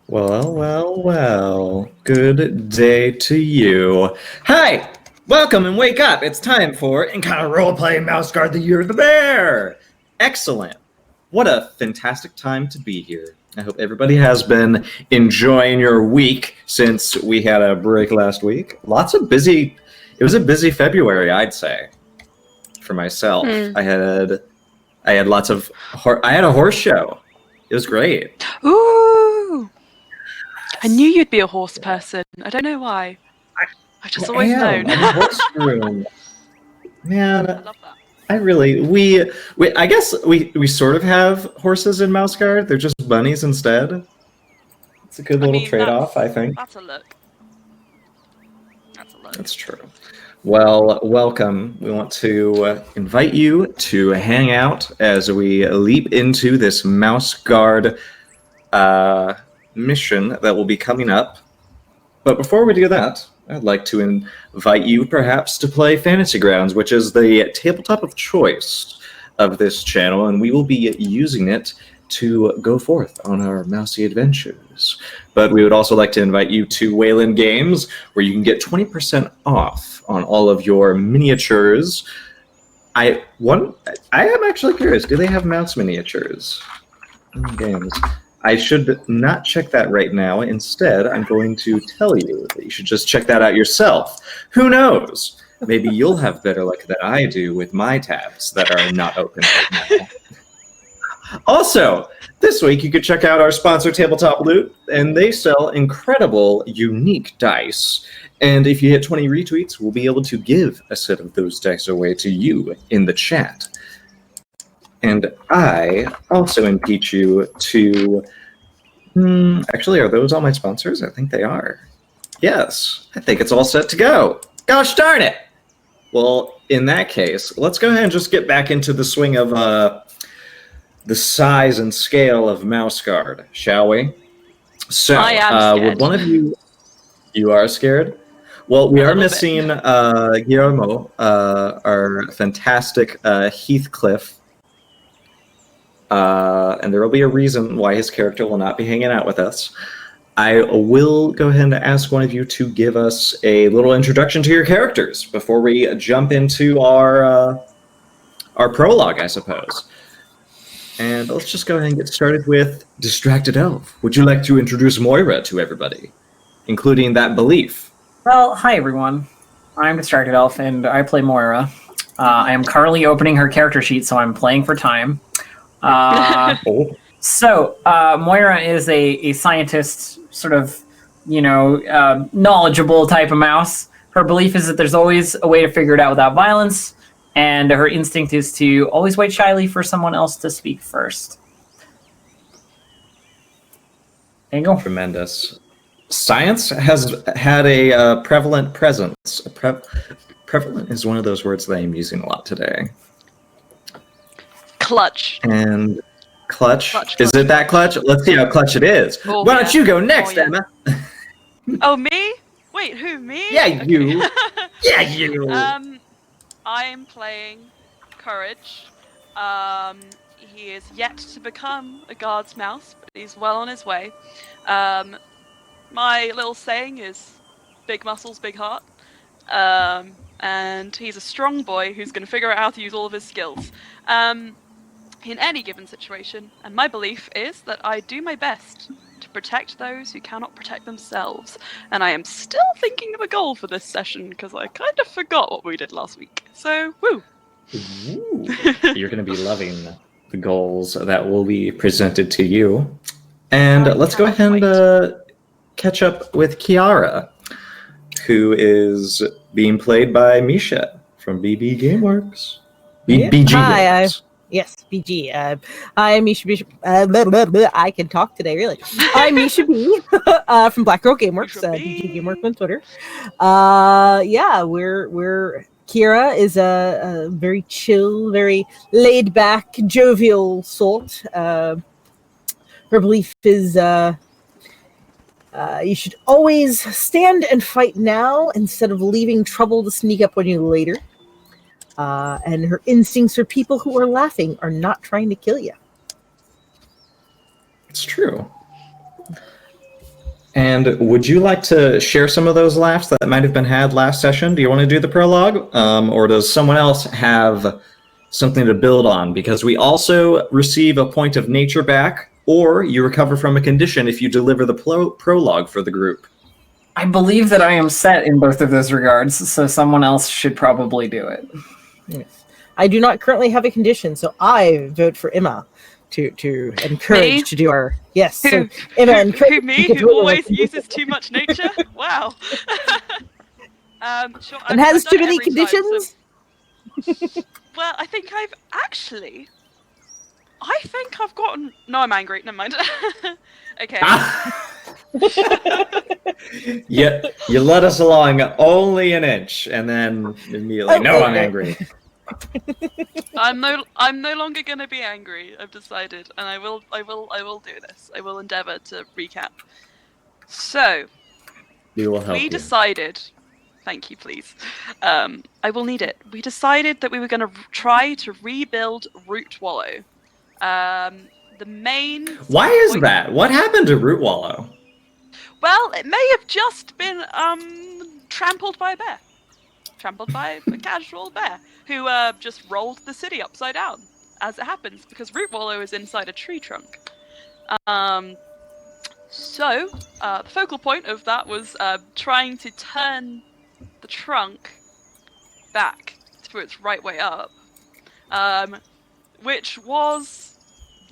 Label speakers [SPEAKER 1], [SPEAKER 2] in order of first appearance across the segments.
[SPEAKER 1] Well, well, well. Good day to you. Hi! Welcome and wake up. It's time for Encounter Roleplay Mouse Guard the Year of the Bear. Excellent. What a fantastic time to be here. I hope everybody has been enjoying your week since we had a break last week. It was a busy February, I'd say, for myself. I had lots of, I had a horse show. It was great.
[SPEAKER 2] Ooh! I knew you'd be a horse person. I don't know why. I've just always known.
[SPEAKER 1] I'm a horse groom. Man,
[SPEAKER 2] I love that.
[SPEAKER 1] I guess we sort of have horses in Mouse Guard. They're just bunnies instead. It's a good little trade-off, I think.
[SPEAKER 2] That's a look.
[SPEAKER 1] That's true. Well, welcome. We want to invite you to hang out as we leap into this Mouse Guard mission that will be coming up. But before we do that, I'd like to invite you perhaps to play Fantasy Grounds, which is the tabletop of choice of this channel, and we will be using it to go forth on our mousy adventures. But we would also like to invite you to Wayland Games, where you can get 20% off on all of your miniatures. I am actually curious, do they have mouse miniatures in games? I should not check that right now. Instead, I'm going to tell you that you should just check that out yourself. Who knows? Maybe you'll have better luck than I do with my tabs that are not open right now. Also, this week you could check out our sponsor, Tabletop Loot, and they sell incredible, unique dice. And if you hit 20 retweets, we'll be able to give a set of those dice away to you in the chat. And I also impeach you to... actually, are those all my sponsors? I think they are. Yes, I think it's all set to go. Gosh darn it! Well, in that case, let's go ahead and just get back into the swing of the size and scale of Mouse Guard, shall we? So,
[SPEAKER 2] I am scared.
[SPEAKER 1] would one of you... You are scared? Well, we are missing Guillermo, our fantastic Heathcliff. And there will be a reason why his character will not be hanging out with us. I will go ahead and ask one of you to give us a little introduction to your characters before we jump into our prologue, I suppose. And let's just go ahead and get started with Distracted Elf. Would you like to introduce Moira to everybody, including that belief?
[SPEAKER 3] Well, hi everyone. I'm Distracted Elf, and I play Moira. I am currently opening her character sheet, so I'm playing for time. So, Moira is a scientist, sort of, knowledgeable type of mouse. Her belief is that there's always a way to figure it out without violence, and her instinct is to always wait shyly for someone else to speak first. There you go.
[SPEAKER 1] Tremendous. Science has had a prevalent presence. Prevalent is one of those words that I'm using a lot today.
[SPEAKER 2] Clutch.
[SPEAKER 1] And clutch. Is it that clutch? Let's see how clutch it is.
[SPEAKER 2] Oh,
[SPEAKER 1] Why don't you go next, Emma?
[SPEAKER 2] Oh, me? Wait, who, me?
[SPEAKER 1] Yeah,
[SPEAKER 2] Okay.
[SPEAKER 1] you. Yeah, you.
[SPEAKER 2] I am playing Courage. He is yet to become a guard's mouse, but he's well on his way. My little saying is, big muscles, big heart. And he's a strong boy who's going to figure out how to use all of his skills. In any given situation, and my belief is that I do my best to protect those who cannot protect themselves. And I am still thinking of a goal for this session, because I kind of forgot what we did last week. So, woo!
[SPEAKER 1] Ooh. You're going to be loving the goals that will be presented to you. And let's go ahead and catch up with Kiara, who is being played by Misha from BB Gameworks. BG
[SPEAKER 4] Hi,
[SPEAKER 1] Games.
[SPEAKER 4] yes, BG. I'm Misha B. I can talk today, really. I'm Misha B. From Black Girl Gameworks, BG Gameworks on Twitter. We're Kira is a very chill, very laid back, jovial sort. Her belief is you should always stand and fight now instead of leaving trouble to sneak up on you later. And her instincts for people who are laughing are not trying to kill you.
[SPEAKER 1] It's true. And would you like to share some of those laughs that might have been had last session? Do you want to do the prologue? Or does someone else have something to build on? Because we also receive a point of nature back, or you recover from a condition if you deliver the prologue for the group.
[SPEAKER 3] I believe that I am set in both of those regards, so someone else should probably do it.
[SPEAKER 4] Yes. I do not currently have a condition, so I vote for Emma to encourage
[SPEAKER 2] Me?
[SPEAKER 4] to do our yes. So
[SPEAKER 2] Who,
[SPEAKER 4] Emma
[SPEAKER 2] who,
[SPEAKER 4] encourage
[SPEAKER 2] who me,
[SPEAKER 4] you to
[SPEAKER 2] who
[SPEAKER 4] do our
[SPEAKER 2] always
[SPEAKER 4] condition.
[SPEAKER 2] uses too much nature? Wow. Sure,
[SPEAKER 4] And
[SPEAKER 2] I've
[SPEAKER 4] has
[SPEAKER 2] done
[SPEAKER 4] too
[SPEAKER 2] it
[SPEAKER 4] many
[SPEAKER 2] every time,
[SPEAKER 4] conditions.
[SPEAKER 2] so- Well, I think I've gotten... No, I'm angry. Never mind. Okay.
[SPEAKER 1] Yeah, you led us along only an inch, and then immediately, no, I'm angry.
[SPEAKER 2] I'm no longer going to be angry. I've decided, and I will do this. I will endeavor to recap. So,
[SPEAKER 1] We will help
[SPEAKER 2] we
[SPEAKER 1] you.
[SPEAKER 2] decided. Thank you, please. I will need it. We decided that we were going to try to rebuild Root Wallow. The main.
[SPEAKER 1] Why is that? What happened to Root Wallow?
[SPEAKER 2] Well, it may have just been trampled by a bear. Trampled by a casual bear who just rolled the city upside down, as it happens, because Root Wallow is inside a tree trunk. So, the focal point of that was trying to turn the trunk back to its right way up, which was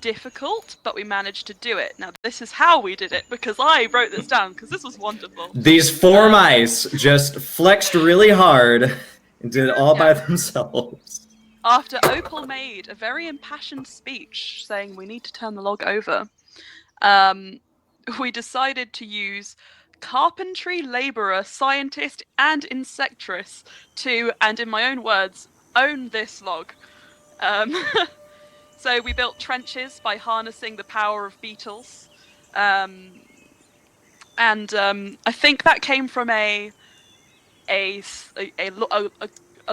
[SPEAKER 2] difficult, but we managed to do it. Now, this is how we did it, because I wrote this down, because this was wonderful.
[SPEAKER 1] These four mice just flexed really hard and did it all by themselves.
[SPEAKER 2] After Opal made a very impassioned speech saying we need to turn the log over, we decided to use carpentry, labourer, scientist, and insectress to, and in my own words, own this log. So we built trenches by harnessing the power of beetles. And I think that came from a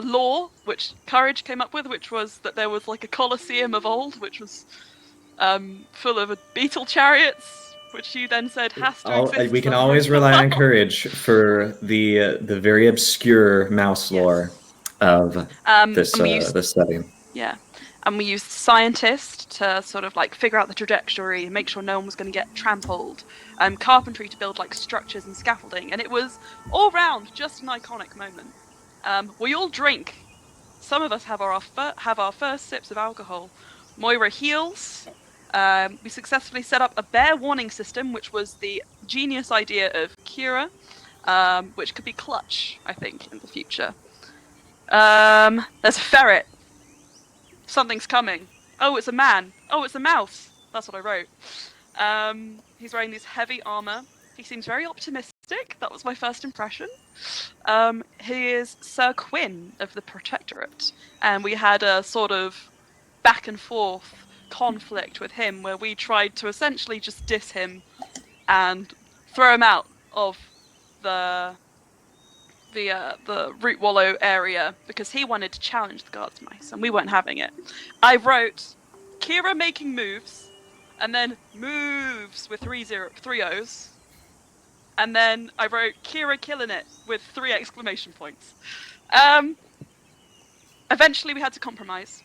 [SPEAKER 2] law which Courage came up with, which was that there was like a Colosseum of old, which was full of beetle chariots, which you then said has to exist.
[SPEAKER 1] We can always rely on Courage for the very obscure mouse lore of this study.
[SPEAKER 2] Yeah. And we used scientist to sort of like figure out the trajectory, make sure no one was going to get trampled. Carpentry to build like structures and scaffolding, and it was all round just an iconic moment. We all drink. Some of us have our first sips of alcohol. Moira heals. We successfully set up a bear warning system, which was the genius idea of Kira, which could be clutch, I think, in the future. There's a ferret. Something's coming. Oh, it's a man. Oh, it's a mouse. That's what I wrote. He's wearing this heavy armor. He seems very optimistic. That was my first impression. He is Sir Quinn of the Protectorate. And we had a sort of back and forth conflict with him where we tried to essentially just diss him and throw him out of the Root Wallow area because he wanted to challenge the guards mice and we weren't having it. I wrote Kira making moves and then moves with three O's, and then I wrote Kira killing it with 3 exclamation points. Eventually we had to compromise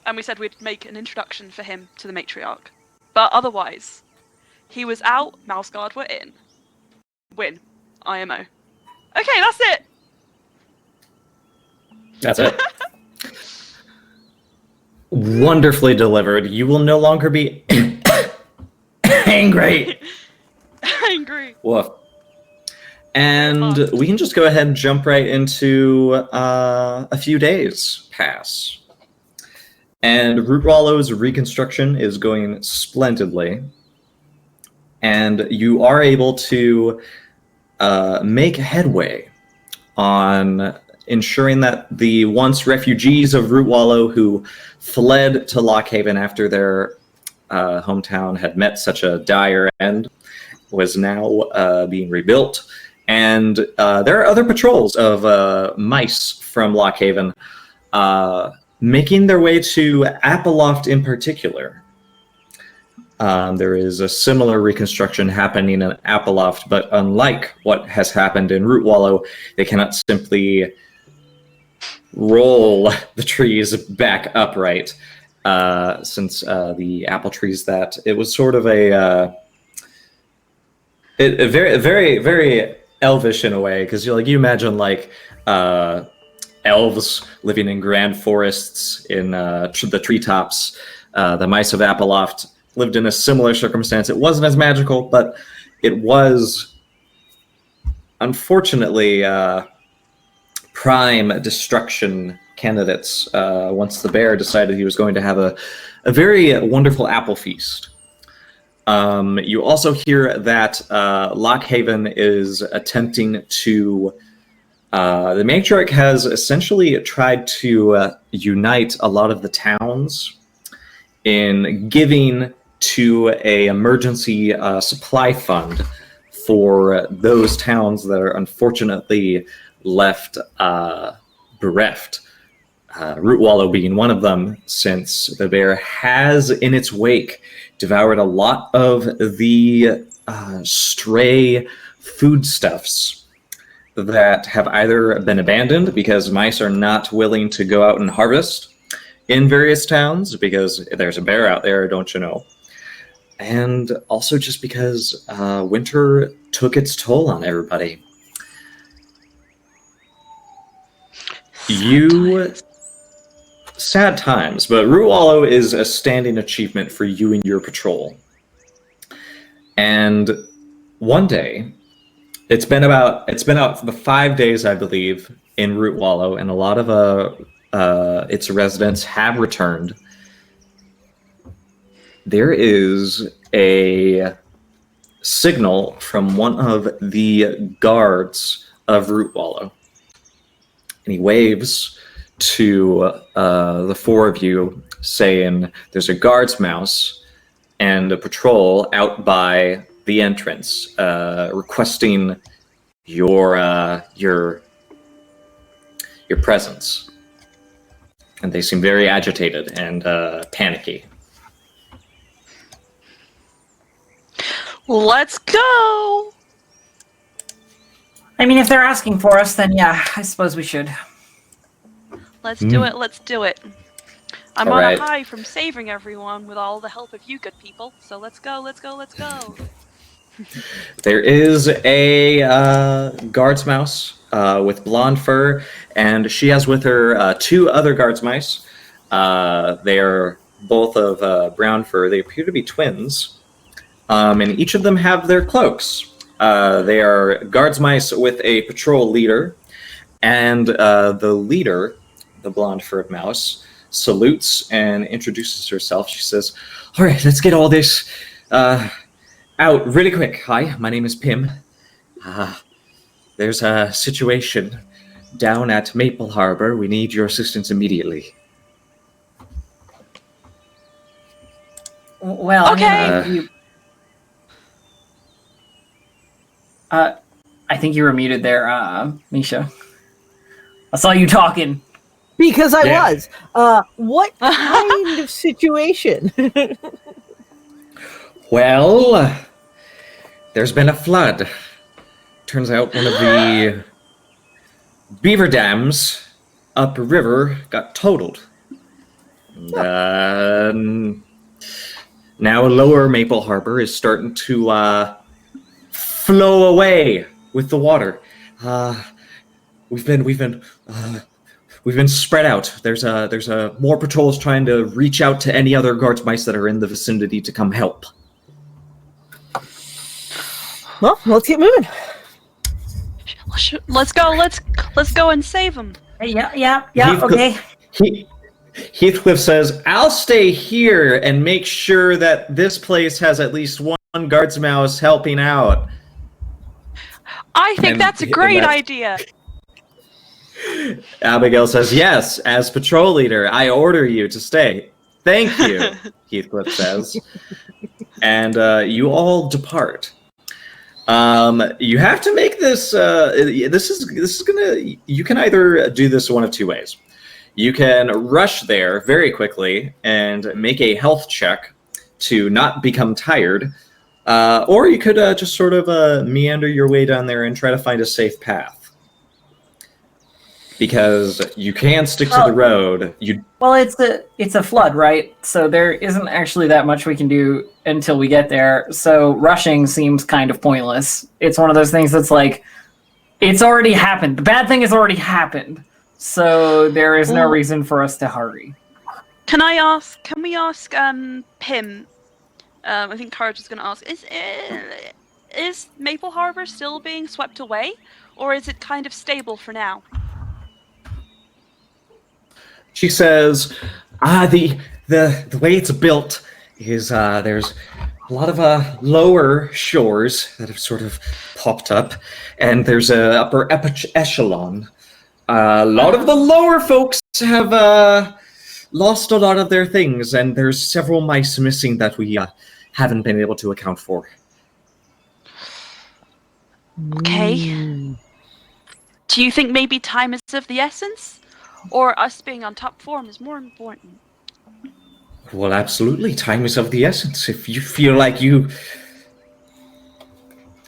[SPEAKER 2] and we said we'd make an introduction for him to the matriarch, but otherwise he was out, Mouse Guard were in. Win. IMO. Okay, that's it.
[SPEAKER 1] That's it. Wonderfully delivered. You will no longer be angry.
[SPEAKER 2] Angry.
[SPEAKER 1] Woof. And we can just go ahead and jump right into a few days pass. And Root Wallow's reconstruction is going splendidly. And you are able to make headway on ensuring that the once refugees of Root Wallow who fled to Lockhaven after their hometown had met such a dire end was now being rebuilt. And there are other patrols of mice from Lockhaven making their way to Appleloft in particular. There is a similar reconstruction happening in Appleloft, but unlike what has happened in Root Wallow, they cannot simply roll the trees back upright, since the apple trees that it was sort of a very, very, very elvish in a way, because you imagine elves living in grand forests in the treetops. The mice of Appleloft lived in a similar circumstance. It wasn't as magical, but it was, unfortunately, prime destruction candidates once the bear decided he was going to have a very wonderful apple feast. You also hear that Lockhaven is attempting to... the matriarch has essentially tried to unite a lot of the towns in giving to a emergency supply fund for those towns that are unfortunately left bereft. Root Wallow being one of them, since the bear has in its wake devoured a lot of the stray foodstuffs that have either been abandoned because mice are not willing to go out and harvest in various towns because there's a bear out there, don't you know? And also just because winter took its toll on everybody. Sad times, but Root Wallow is a standing achievement for you and your patrol. And one day, it's been out the 5 days, I believe, in Root Wallow, and a lot of its residents have returned. There is a signal from one of the guards of Root Wallow, and he waves to the four of you, saying there's a guard's mouse and a patrol out by the entrance, requesting your presence. And they seem very agitated and panicky.
[SPEAKER 2] Let's go!
[SPEAKER 3] I mean, if they're asking for us, then yeah, I suppose we should.
[SPEAKER 2] Let's do it, let's do it. I'm
[SPEAKER 1] All
[SPEAKER 2] on
[SPEAKER 1] right.
[SPEAKER 2] a high from saving everyone with all the help of you good people, so let's go, let's go, let's go.
[SPEAKER 1] There is a guard's mouse with blonde fur, and she has with her two other guard's mice. They are both of brown fur. They appear to be twins, and each of them have their cloaks. They are guards mice with a patrol leader, and the leader, the blonde furred mouse, salutes and introduces herself. She says, "All right, let's get all this out really quick. Hi, my name is Pim. There's a situation down at Maple Harbor. We need your assistance immediately."
[SPEAKER 3] Well,
[SPEAKER 2] Okay.
[SPEAKER 3] I mean, I think you were muted there, Misha. I saw you talking.
[SPEAKER 4] Because I
[SPEAKER 1] Yeah.
[SPEAKER 4] was. What kind of situation?
[SPEAKER 1] Well, there's been a flood. Turns out one of the beaver dams upriver got totaled. And, now lower Maple Harbor is starting to flow away with the water. We've been spread out. There's more patrols trying to reach out to any other guards mice that are in the vicinity to come help.
[SPEAKER 4] Well, let's get moving.
[SPEAKER 2] Let's go and save them.
[SPEAKER 3] Hey, yeah,
[SPEAKER 1] Heathcliff-
[SPEAKER 3] okay.
[SPEAKER 1] Heathcliff says, "I'll stay here and make sure that this place has at least one guards mouse helping out."
[SPEAKER 2] I think
[SPEAKER 1] And
[SPEAKER 2] that's a great
[SPEAKER 1] that's-
[SPEAKER 2] idea.
[SPEAKER 1] Abigail says, "Yes, as patrol leader, I order you to stay." "Thank you," Heathcliff says. And you all depart. You have to make this. This is gonna. You can either do this one of two ways. You can rush there very quickly and make a health check to not become tired, or you could just sort of meander your way down there and try to find a safe path. Because you can stick to the road.
[SPEAKER 3] Well, it's a flood, right? So there isn't actually that much we can do until we get there. So rushing seems kind of pointless. It's one of those things that's like, it's already happened. The bad thing has already happened. So there is no reason for us to hurry.
[SPEAKER 2] Can we ask Pim? I think Courage is going to ask, is Maple Harbor still being swept away? Or is it kind of stable for now?
[SPEAKER 1] She says, the way it's built is there's a lot of lower shores that have sort of popped up, and there's a upper echelon. A lot of the lower folks have lost a lot of their things, and there's several mice missing that we haven't been able to account for.
[SPEAKER 2] Okay. Do you think maybe time is of the essence? Or us being on top form is more important?
[SPEAKER 1] Well, absolutely. Time is of the essence. If you feel like you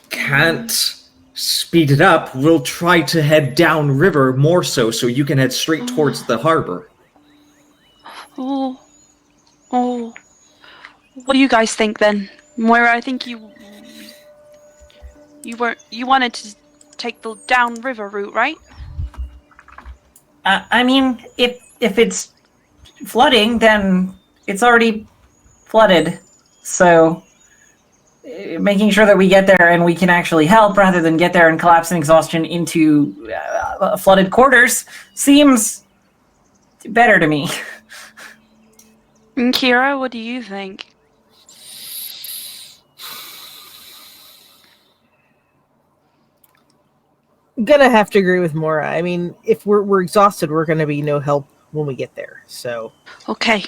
[SPEAKER 1] can't speed it up, we'll try to head downriver more so you can head straight towards the harbor.
[SPEAKER 2] Oh. What do you guys think then? Moira, I think you wanted to take the downriver route, right?
[SPEAKER 3] I mean, if it's flooding, then it's already flooded. So making sure that we get there and we can actually help rather than get there and collapse in exhaustion into flooded quarters seems better to me.
[SPEAKER 2] And Kira, what do you think?
[SPEAKER 4] Gonna have to agree with Mora. I mean, if we're exhausted, we're gonna be no help when we get there. So
[SPEAKER 2] Okay.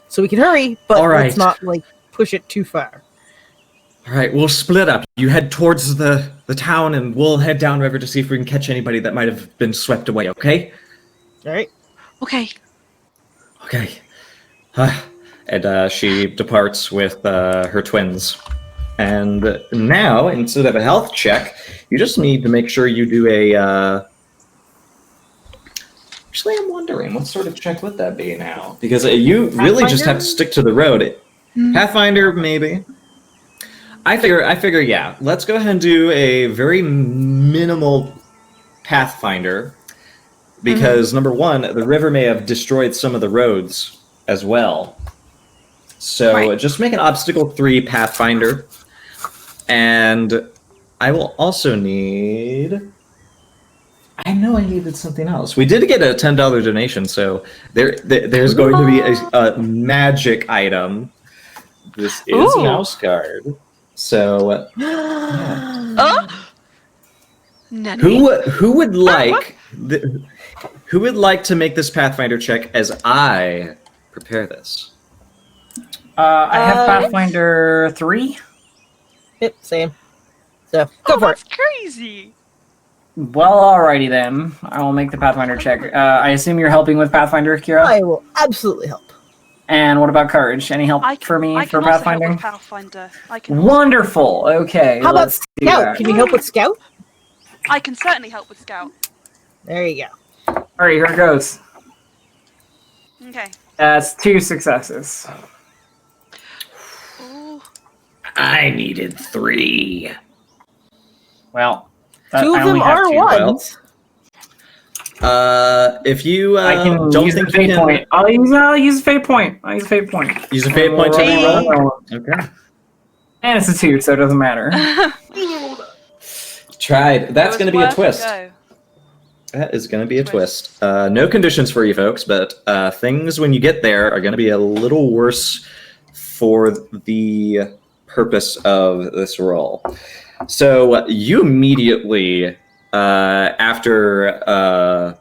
[SPEAKER 4] So we can hurry, but
[SPEAKER 1] All right.
[SPEAKER 4] let's not like push it too far.
[SPEAKER 1] All right, we'll split up. You head towards the town, and we'll head downriver to see if we can catch anybody that might have been swept away, okay?
[SPEAKER 4] All right.
[SPEAKER 2] Okay.
[SPEAKER 1] Okay. And she departs with her twins. And now, instead of a health check, you just need to make sure you do a... Actually, I'm wondering, what sort of check would that be now? Because you really just have to stick to the road. Pathfinder, maybe. I figure, yeah. Let's go ahead and do a very minimal Pathfinder. Because, number one, the river may have destroyed some of the roads as well. So
[SPEAKER 2] Right.
[SPEAKER 1] just make an obstacle 3 Pathfinder. And I will also need... I know I needed something else. We did get a $10 donation, so there's going to be a magic item. This is
[SPEAKER 2] Ooh.
[SPEAKER 1] mouse card. So
[SPEAKER 2] Oh! Nanny?
[SPEAKER 1] who would like who would like to make this Pathfinder check as I prepare this?
[SPEAKER 3] I have Pathfinder 3.
[SPEAKER 4] Yep, same. So go for
[SPEAKER 2] That's
[SPEAKER 4] it.
[SPEAKER 2] crazy.
[SPEAKER 3] Well, alrighty then. I will make the Pathfinder check. I assume you're helping with Pathfinder, Kira?
[SPEAKER 4] I will absolutely help.
[SPEAKER 3] And what about Courage? Any help
[SPEAKER 2] I
[SPEAKER 3] for me
[SPEAKER 2] I
[SPEAKER 3] for
[SPEAKER 2] can also help
[SPEAKER 3] Pathfinding?
[SPEAKER 2] with Pathfinder. I can also-
[SPEAKER 3] Wonderful. Okay.
[SPEAKER 4] How about
[SPEAKER 3] let's do
[SPEAKER 4] Scout?
[SPEAKER 3] that.
[SPEAKER 4] Can you help with Scout?
[SPEAKER 2] I can certainly help with Scout.
[SPEAKER 4] There you go.
[SPEAKER 3] Alright, here it goes.
[SPEAKER 2] Okay.
[SPEAKER 3] That's 2 successes.
[SPEAKER 2] Ooh.
[SPEAKER 1] I needed 3.
[SPEAKER 3] Well,
[SPEAKER 4] Two
[SPEAKER 3] I
[SPEAKER 4] of them
[SPEAKER 3] only have
[SPEAKER 4] are
[SPEAKER 3] 2.
[SPEAKER 4] ones.
[SPEAKER 1] If you
[SPEAKER 3] I can
[SPEAKER 1] don't
[SPEAKER 3] use
[SPEAKER 1] think
[SPEAKER 3] the fate
[SPEAKER 1] you can
[SPEAKER 3] point. I'll use a fate point. I'll use a fate point.
[SPEAKER 1] use a fate point to
[SPEAKER 2] Roll.
[SPEAKER 1] reroll. Okay.
[SPEAKER 3] And it's a 2, so it doesn't matter.
[SPEAKER 1] Tried. That's
[SPEAKER 2] It
[SPEAKER 1] going to
[SPEAKER 2] was
[SPEAKER 1] be a
[SPEAKER 2] worth
[SPEAKER 1] twist.
[SPEAKER 2] go.
[SPEAKER 1] That is going to be a twist. No conditions for you folks, but things when you get there are going to be a little worse for the purpose of this roll. So you immediately, after a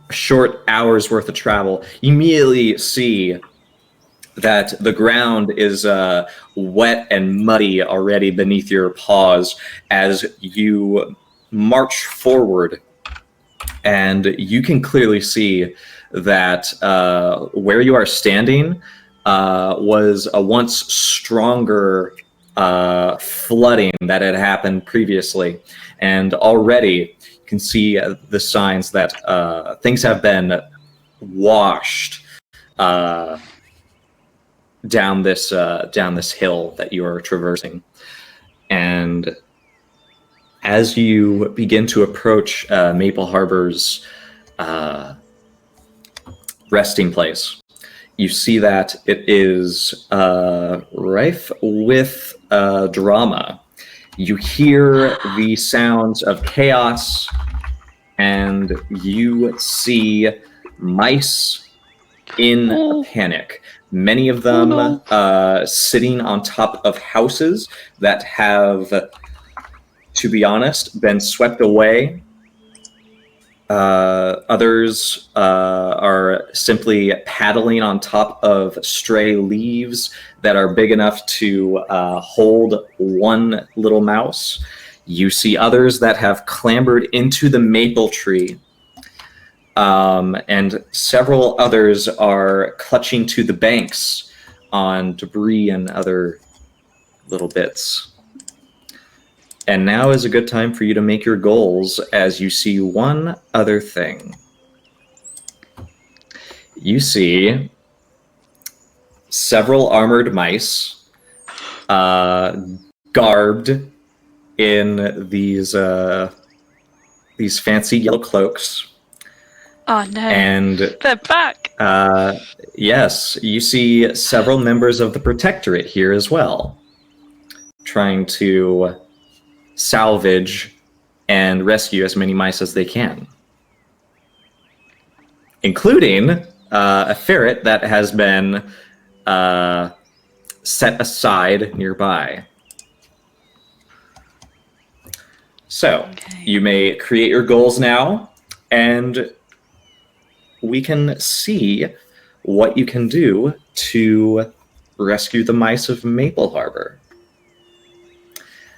[SPEAKER 1] short hour's worth of travel, you immediately see that the ground is wet and muddy already beneath your paws as you march forward, and you can clearly see that where you are standing, was a once stronger flooding that had happened previously. And already you can see the signs that things have been washed down this hill that you are traversing. And as you begin to approach Maple Harbor's resting place, you see that it is rife with drama. You hear the sounds of chaos, and you see mice in panic. Many of them sitting on top of houses that have, to be honest, been swept away. Others are simply paddling on top of stray leaves that are big enough to hold one little mouse. You see others that have clambered into the maple tree. And several others are clutching to the banks on debris and other little bits. And now is a good time for you to make your goals, as you see one other thing. You see several armored mice garbed in these fancy yellow cloaks.
[SPEAKER 2] Oh no!
[SPEAKER 1] And
[SPEAKER 2] they're back.
[SPEAKER 1] Yes, you see several members of the Protectorate here as well, trying to salvage and rescue as many mice as they can, including a ferret that has been set aside nearby. So, you may create your goals now, and we can see what you can do to rescue the mice of Maple Harbor.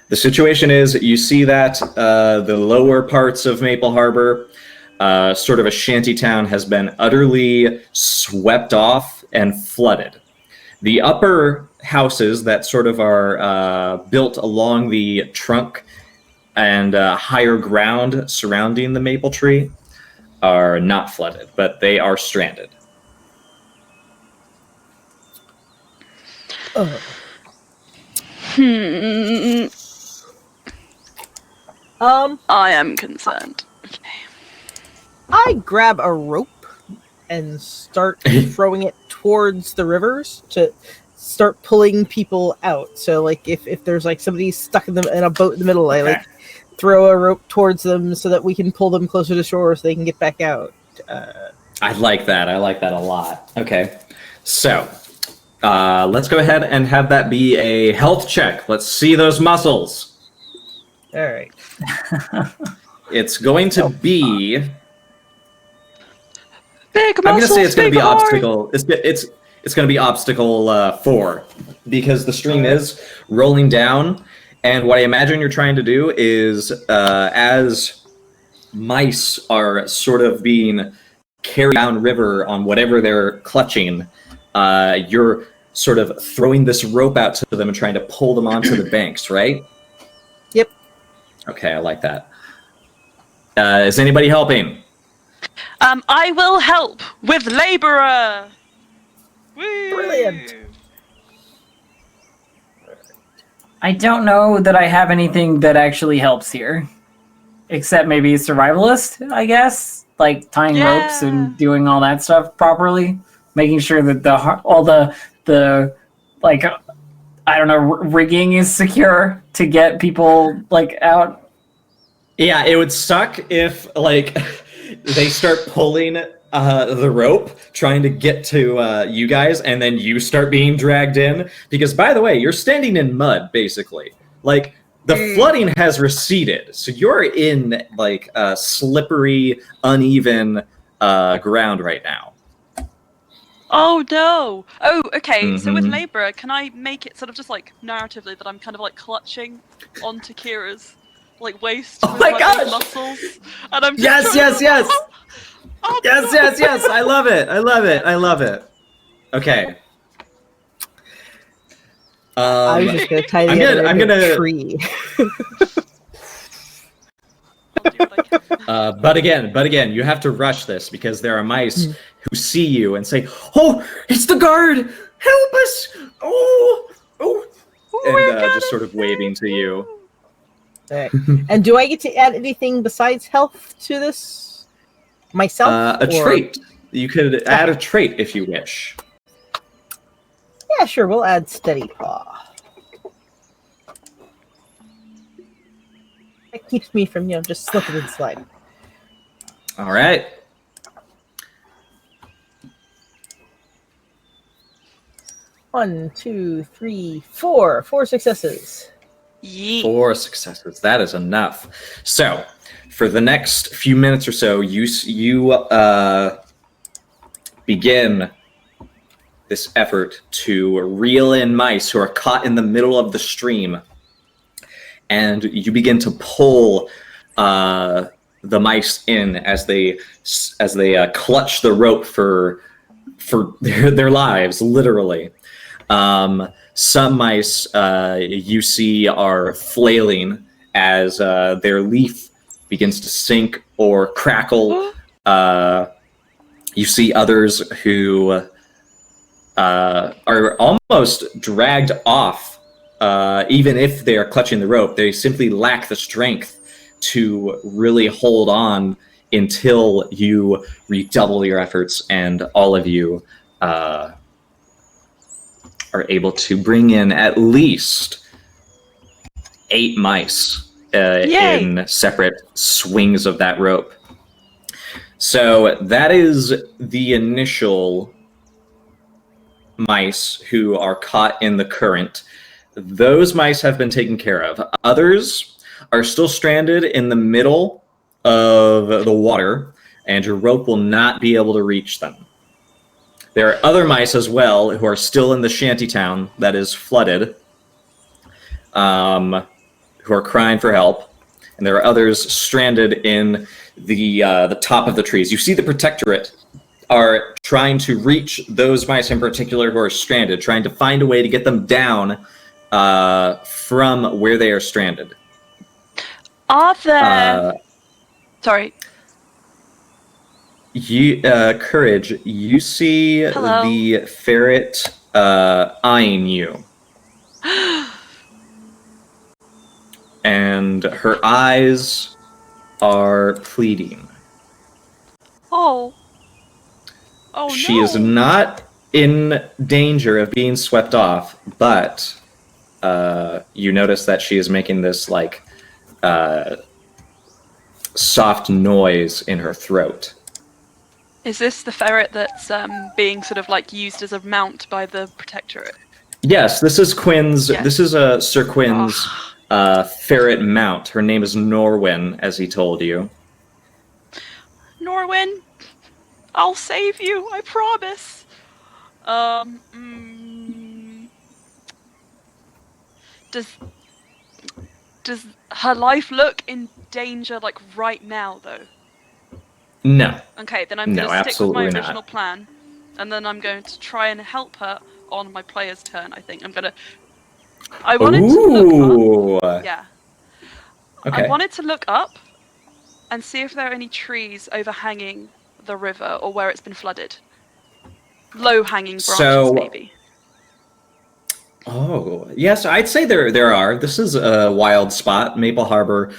[SPEAKER 1] The situation is, you see that the lower parts of Maple Harbor, sort of a shanty town, has been utterly swept off and flooded. The upper houses that sort of are built along the trunk and higher ground surrounding the maple tree are not flooded, but they are stranded.
[SPEAKER 2] I am concerned.
[SPEAKER 4] I grab a rope and start throwing it towards the rivers to start pulling people out. So, like, if there's like somebody stuck in a boat in the middle, I like throw a rope towards them so that we can pull them closer to shore so they can get back out.
[SPEAKER 1] I like that. I like that a lot. Okay, so let's go ahead and have that be a health check. Let's see those muscles.
[SPEAKER 4] All right.
[SPEAKER 1] It's going to be.
[SPEAKER 2] Big muscles,
[SPEAKER 1] I'm going to say it's going to be
[SPEAKER 2] heart.
[SPEAKER 1] obstacle. It's going to be obstacle 4 because the stream is rolling down, and what I imagine you're trying to do is as mice are sort of being carried down river on whatever they're clutching, you're sort of throwing this rope out to them and trying to pull them onto the banks, right?
[SPEAKER 4] Yep.
[SPEAKER 1] Okay, I like that. Is anybody helping?
[SPEAKER 2] I will help with laborer. Woo!
[SPEAKER 4] Brilliant.
[SPEAKER 3] I don't know that I have anything that actually helps here, except maybe survivalist, I guess, like tying ropes and doing all that stuff properly, making sure that all the like I don't know, rigging is secure to get people like out.
[SPEAKER 1] Yeah, it would suck if like they start pulling the rope, trying to get to you guys, and then you start being dragged in. Because, by the way, you're standing in mud, basically. Like, the flooding has receded, so you're in, like, slippery, uneven ground right now.
[SPEAKER 2] Oh, no. Oh, okay. So with laborer, can I make it sort of just, like, narratively that I'm kind of, like, clutching onto Kira's, like, waist with my big muscles? And I'm just
[SPEAKER 1] Yes! Yes. I love it. Okay.
[SPEAKER 4] I was just gonna tie
[SPEAKER 1] I'm
[SPEAKER 4] together
[SPEAKER 1] gonna- I'm
[SPEAKER 4] into a
[SPEAKER 1] gonna-
[SPEAKER 4] tree.
[SPEAKER 2] I'll do what I can.
[SPEAKER 1] But again, you have to rush this because there are mice
[SPEAKER 4] Mm.
[SPEAKER 1] who see you and say, "Oh, it's the guard! Help us! Oh, oh!"
[SPEAKER 2] We're
[SPEAKER 1] And
[SPEAKER 2] gonna
[SPEAKER 1] just sort of waving to you.
[SPEAKER 4] Alright. And do I get to add anything besides health to this myself?
[SPEAKER 1] A
[SPEAKER 4] or-
[SPEAKER 1] trait. You could add a trait if you wish.
[SPEAKER 4] Yeah, sure. We'll add steady paw. That keeps me from, just slipping and sliding.
[SPEAKER 1] All right.
[SPEAKER 4] One, two, three, four. 4 successes.
[SPEAKER 2] Yeet.
[SPEAKER 1] 4 successes. That is enough. So, for the next few minutes or so, you begin this effort to reel in mice who are caught in the middle of the stream, and you begin to pull the mice in as they clutch the rope for their lives, literally. Some mice you see are flailing as their leaf begins to sink or crackle. You see others who are almost dragged off. Even if they are clutching the rope, they simply lack the strength to really hold on until you redouble your efforts and all of you are able to bring in at least 8 mice
[SPEAKER 2] Yay!
[SPEAKER 1] in separate swings of that rope. So that is the initial mice who are caught in the current. Those mice have been taken care of. Others are still stranded in the middle of the water, and your rope will not be able to reach them. There are other mice as well who are still in the shantytown that is flooded, who are crying for help, and there are others stranded in the top of the trees. You see the Protectorate are trying to reach those mice in particular who are stranded, trying to find a way to get them down from where they are stranded.
[SPEAKER 2] Are there... Sorry.
[SPEAKER 1] Courage, you see
[SPEAKER 2] Hello.
[SPEAKER 1] the ferret eyeing you. And her eyes are pleading.
[SPEAKER 2] Oh. Oh,
[SPEAKER 1] She
[SPEAKER 2] no.
[SPEAKER 1] is not in danger of being swept off, but you notice that she is making this soft noise in her throat.
[SPEAKER 2] Is this the ferret that's being sort of used as a mount by the Protectorate?
[SPEAKER 1] Yes, this is Quinn's.
[SPEAKER 2] Yes.
[SPEAKER 1] This is Sir Quinn's ferret mount. Her name is Norwin, as he told you.
[SPEAKER 2] Norwin, I'll save you, I promise. Does her life look in danger right now though?
[SPEAKER 1] No.
[SPEAKER 2] Okay, then I'm
[SPEAKER 1] No,
[SPEAKER 2] gonna stick with my
[SPEAKER 1] absolutely not.
[SPEAKER 2] original plan, and then I'm going to try and help her on my player's turn. I think I wanted to look up.
[SPEAKER 1] Ooh.
[SPEAKER 2] Yeah.
[SPEAKER 1] Okay.
[SPEAKER 2] I wanted to look up and see if there are any trees overhanging the river or where it's been flooded. Low-hanging branches,
[SPEAKER 1] So-
[SPEAKER 2] maybe.
[SPEAKER 1] Oh, yes, I'd say there are. This is a wild spot. Maple Harbor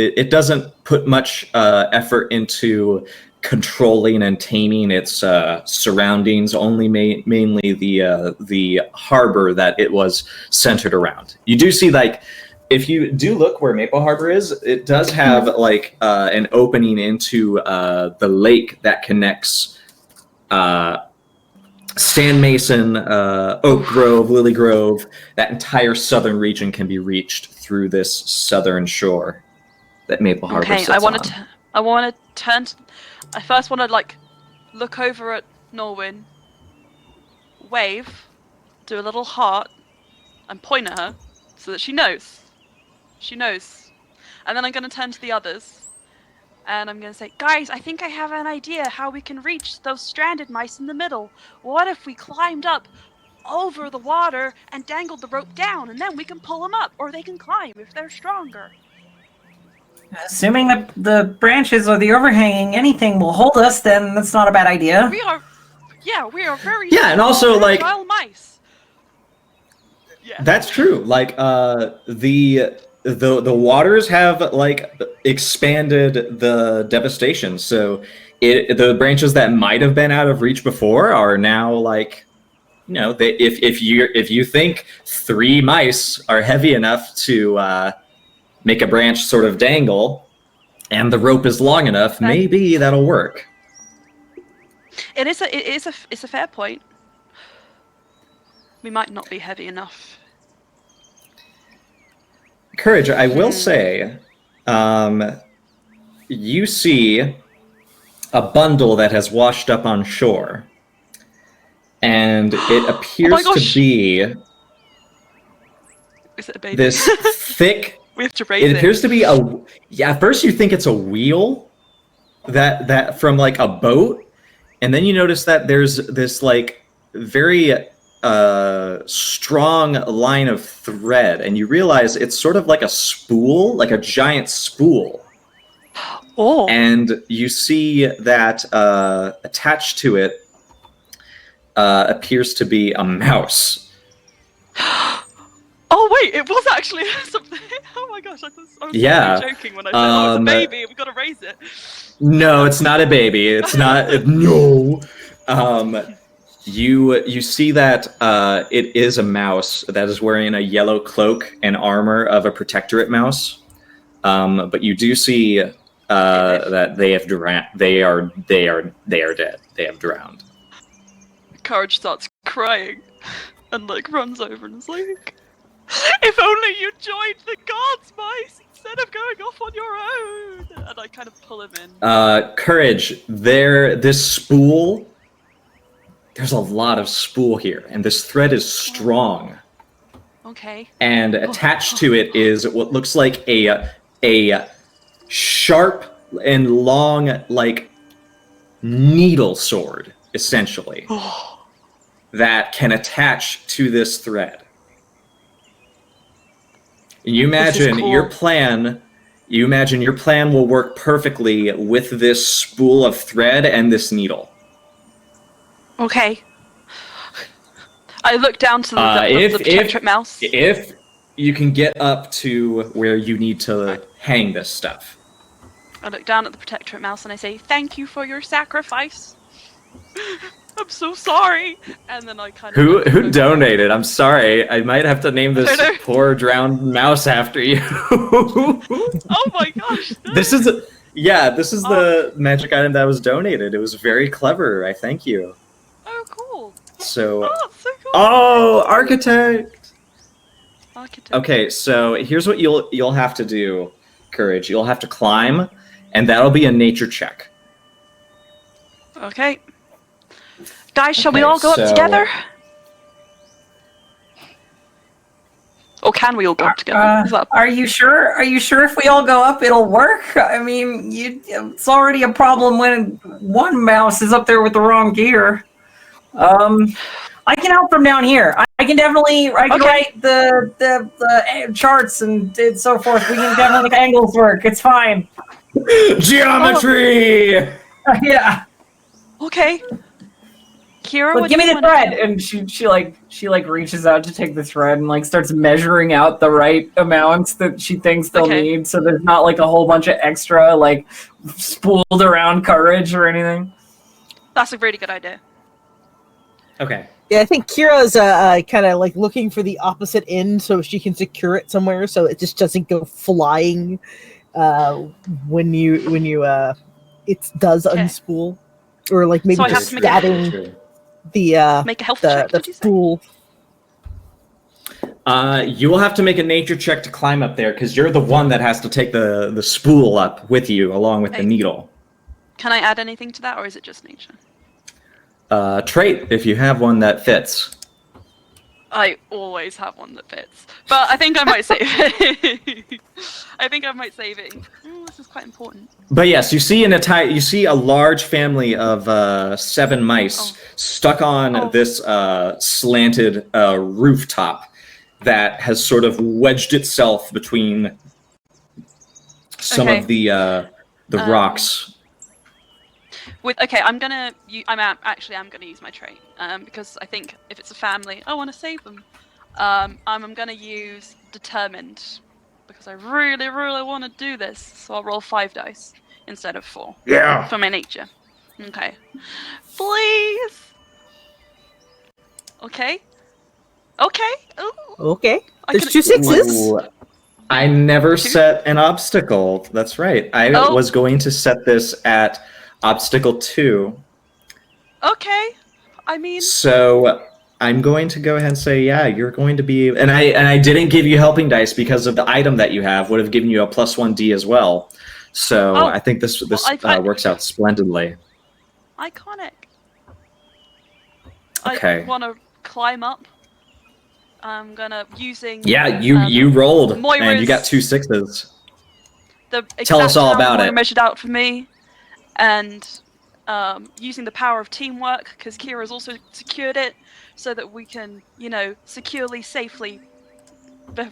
[SPEAKER 1] it doesn't put much effort into controlling and taming its surroundings. Only mainly the harbor that it was centered around. You do see if you do look where Maple Harbor is, it does have an opening into the lake that connects Sand Mason, Oak Grove, Lily Grove. That entire southern region can be reached through this southern shore that Maple Harbor
[SPEAKER 2] Okay,
[SPEAKER 1] sits
[SPEAKER 2] I want
[SPEAKER 1] on.
[SPEAKER 2] to. I want to turn. I first want to look over at Norwin, wave, do a little heart, and point at her so that she knows. She knows. And then I'm going to turn to the others, and I'm going to say, guys, I think I have an idea how we can reach those stranded mice in the middle. What if we climbed up over the water and dangled the rope down, and then we can pull them up, or they can climb if they're stronger.
[SPEAKER 3] Assuming that the branches or the overhanging anything will hold us, then that's not a bad idea.
[SPEAKER 2] We are very
[SPEAKER 1] and also, like,
[SPEAKER 2] agile mice. Yeah.
[SPEAKER 1] That's true. Like, the waters have, like, expanded the devastation, so the branches that might have been out of reach before are now, like, you know, if you think 3 mice are heavy enough to make a branch sort of dangle, and the rope is long enough, maybe that'll work.
[SPEAKER 2] It is a fair point. We might not be heavy enough.
[SPEAKER 1] Courage, I will say, you see a bundle that has washed up on shore, and it appears to be
[SPEAKER 2] Is it a baby?
[SPEAKER 1] this thick.
[SPEAKER 2] We have to raise it.
[SPEAKER 1] It appears to be at first you think it's a wheel that from like a boat, and then you notice that there's this like very strong line of thread, and you realize it's sort of like a spool, like a giant spool.
[SPEAKER 2] Oh.
[SPEAKER 1] And you see that attached to it appears to be a mouse.
[SPEAKER 2] Oh wait, it was actually something. Oh my gosh, I was joking when I said, it's a baby, we've got to raise it.
[SPEAKER 1] No, it's not a baby. It's not. No. You see that it is a mouse that is wearing a yellow cloak and armor of a protectorate mouse. But you do see that they have drowned. They are dead. They have drowned.
[SPEAKER 2] Courage starts crying and like runs over and is like, if only you joined the gods, mice, instead of going off on your own. And I kind of pull him in.
[SPEAKER 1] Courage, this spool, there's a lot of spool here, and this thread is strong.
[SPEAKER 2] Okay.
[SPEAKER 1] And attached to it is what looks like a sharp and long, like, needle sword, essentially, that can attach to this thread. You imagine
[SPEAKER 2] cool.
[SPEAKER 1] your plan will work perfectly with this spool of thread and this needle.
[SPEAKER 2] Okay. I look down to the protectorate mouse.
[SPEAKER 1] If you can get up to where you need to hang this stuff.
[SPEAKER 2] I look down at the protectorate mouse and I say, "Thank you for your sacrifice. I'm so sorry." And then I kind of...
[SPEAKER 1] Who donated? I'm sorry. I might have to name this poor drowned mouse after you.
[SPEAKER 2] Oh my gosh. No.
[SPEAKER 1] This is the magic item that was donated. It was very clever. I thank you.
[SPEAKER 2] Oh, cool.
[SPEAKER 1] So.
[SPEAKER 2] Oh, that's so cool.
[SPEAKER 1] Oh, architect.
[SPEAKER 2] Architect.
[SPEAKER 1] Okay, so here's what you'll have to do, Courage. You'll have to climb, and that'll be a nature check.
[SPEAKER 2] Okay. Guys, shall we all go up together? Or can we all go up together?
[SPEAKER 3] Are you sure? Are you sure if we all go up, it'll work? I mean, it's already a problem when one mouse is up there with the wrong gear. I can help from down here. I can write the charts and so forth. We can definitely make angles work. It's fine.
[SPEAKER 1] Geometry.
[SPEAKER 3] Yeah.
[SPEAKER 2] Okay. Kira,
[SPEAKER 3] But give me the thread, and she reaches out to take the thread and like starts measuring out the right amounts that she thinks they'll need, so there's not like a whole bunch of extra like spooled around Courage or anything.
[SPEAKER 2] That's a really good idea.
[SPEAKER 1] Okay.
[SPEAKER 4] Yeah, I think Kira's kind of like looking for the opposite end so she can secure it somewhere so it just doesn't go flying when you it does unspool, or like maybe just statting
[SPEAKER 2] make a health check,
[SPEAKER 4] the spool.
[SPEAKER 1] You will have to make a nature check to climb up there because you're the one that has to take the spool up with you along with the needle.
[SPEAKER 2] Can I add anything to that, or is it just nature?
[SPEAKER 1] Trait, if you have one that fits.
[SPEAKER 2] I always have one that fits, but I think I might save it. I think I might save it. This is quite important.
[SPEAKER 1] But yes, you see a large family of 7 mice stuck on this slanted rooftop that has sort of wedged itself between some of the rocks.
[SPEAKER 2] I'm gonna use my trait because I think if it's a family, I want to save them. I'm gonna use determined because I really, really want to do this. So I'll roll 5 dice instead of 4.
[SPEAKER 1] Yeah.
[SPEAKER 2] For my nature. Okay. Please. Okay. Okay. Ooh.
[SPEAKER 4] Okay. There's 2 6s.
[SPEAKER 1] Ooh, I never set an obstacle. That's right. I was going to set this at obstacle 2.
[SPEAKER 2] Okay. I mean.
[SPEAKER 1] So I'm going to go ahead and say, yeah, you're going to be, and I didn't give you helping dice because of the item that you have would have given you a +1d as well. So I think this works out splendidly.
[SPEAKER 2] Iconic.
[SPEAKER 1] Okay.
[SPEAKER 2] I want to climb up. I'm gonna using.
[SPEAKER 1] Yeah, you rolled,
[SPEAKER 2] Moira's,
[SPEAKER 1] and you got 2 6s.
[SPEAKER 2] Tell
[SPEAKER 1] us all about it.
[SPEAKER 2] Measured out for me, and using the power of teamwork because Kira's also secured it, so that we can, securely, safely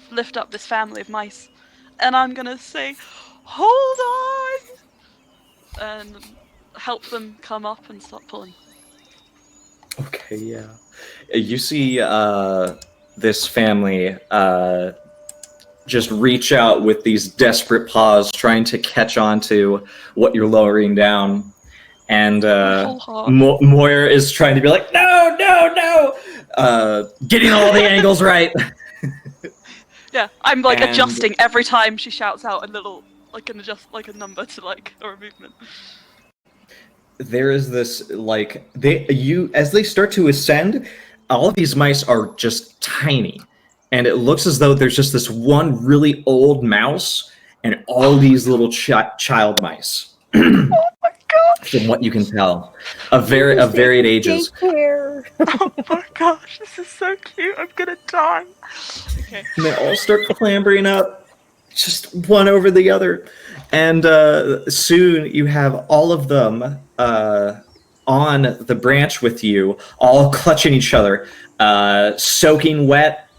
[SPEAKER 2] lift up this family of mice. And I'm gonna say, hold on, and help them come up and start pulling.
[SPEAKER 1] Okay, yeah. You see this family just reach out with these desperate paws, trying to catch on to what you're lowering down. And Moira is trying to be like, no, getting all the angles right.
[SPEAKER 2] Yeah, I'm adjusting every time she shouts out a little, adjust a number to or a movement.
[SPEAKER 1] There is this as they start to ascend, all of these mice are just tiny, and it looks as though there's just this one really old mouse and all these little child mice.
[SPEAKER 2] Oh my gosh!
[SPEAKER 1] From what you can tell, of varied ages.
[SPEAKER 2] Oh my gosh, this is so cute! I'm gonna die. Okay.
[SPEAKER 1] And they all start clambering up, just one over the other, and soon you have all of them on the branch with you, all clutching each other, soaking wet,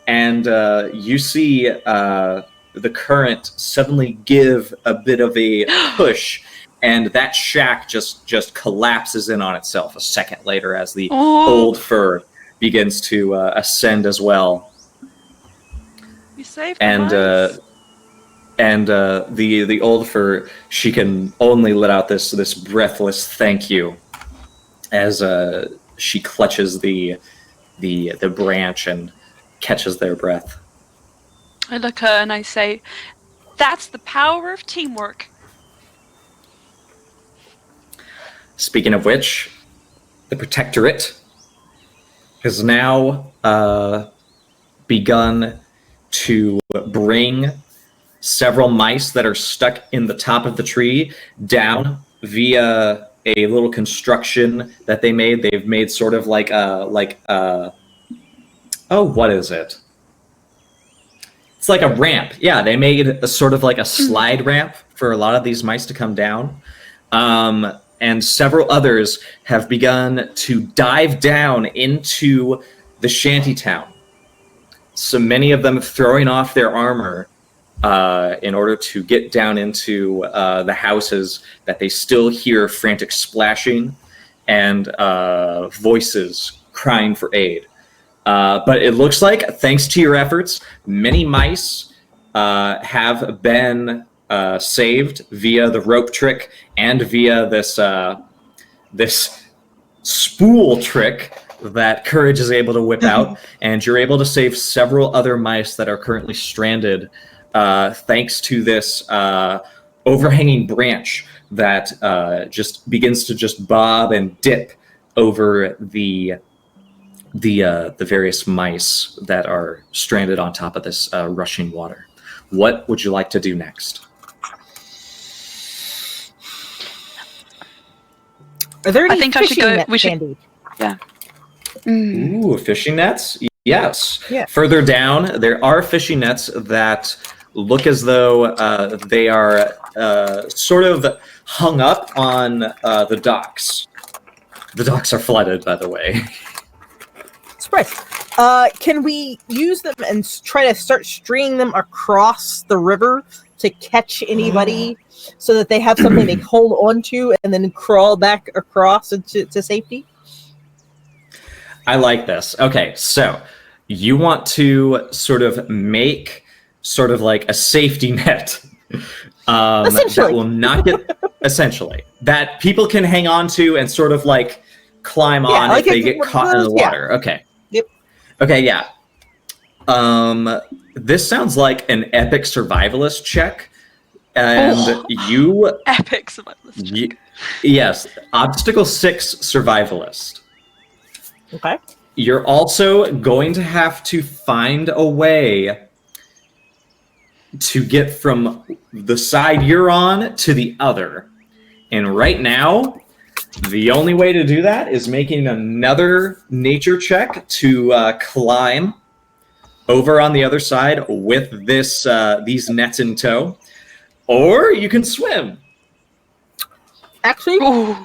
[SPEAKER 1] and you see the current suddenly give a bit of a push, and that shack just collapses in on itself a second later as the old fur begins to ascend as well.
[SPEAKER 2] You saved the
[SPEAKER 1] the old fur, she can only let out this breathless thank you as she clutches the branch and catches their breath.
[SPEAKER 2] I look at her and I say, "That's the power of teamwork."
[SPEAKER 1] Speaking of which, the Protectorate has now begun to bring several mice that are stuck in the top of the tree down via a little construction that they made. They've made sort of what is it? It's like a ramp. Yeah, they made a sort of like a slide ramp for a lot of these mice to come down. And several others have begun to dive down into the shantytown. So many of them throwing off their armor in order to get down into the houses that they still hear frantic splashing and voices crying for aid. But it looks like, thanks to your efforts, many mice have been saved via the rope trick and via this spool trick that Courage is able to whip out, and you're able to save several other mice that are currently stranded thanks to this overhanging branch that just begins to just bob and dip over the various mice that are stranded on top of this rushing water. What would you like to do next?
[SPEAKER 4] Are there any
[SPEAKER 2] I think I should
[SPEAKER 4] fishing
[SPEAKER 2] go.
[SPEAKER 4] nets
[SPEAKER 2] We should.
[SPEAKER 4] handy?
[SPEAKER 2] Yeah.
[SPEAKER 1] Ooh, fishing nets? Yes.
[SPEAKER 4] Yeah.
[SPEAKER 1] Further down, there are fishing nets that look as though they are sort of hung up on the docks. The docks are flooded, by the way.
[SPEAKER 4] Surprise. Can we use them and try to start stringing them across the river to catch anybody so that they have something they hold onto and then crawl back across to safety?
[SPEAKER 1] I like this. Okay, so you want to sort of make sort of like a safety net that will not get essentially that people can hang on to and sort of like climb on
[SPEAKER 4] like
[SPEAKER 1] if they get caught in the water. Okay.
[SPEAKER 4] Yep.
[SPEAKER 1] Okay, yeah. This sounds like an epic survivalist check. And you
[SPEAKER 2] Epic survivalist check.
[SPEAKER 1] Yes, obstacle 6 survivalist.
[SPEAKER 4] Okay.
[SPEAKER 1] You're also going to have to find a way to get from the side you're on to the other. And right now, the only way to do that is making another nature check to climb over on the other side with this these nets in tow. Or you can swim.
[SPEAKER 4] Actually,
[SPEAKER 2] Ooh,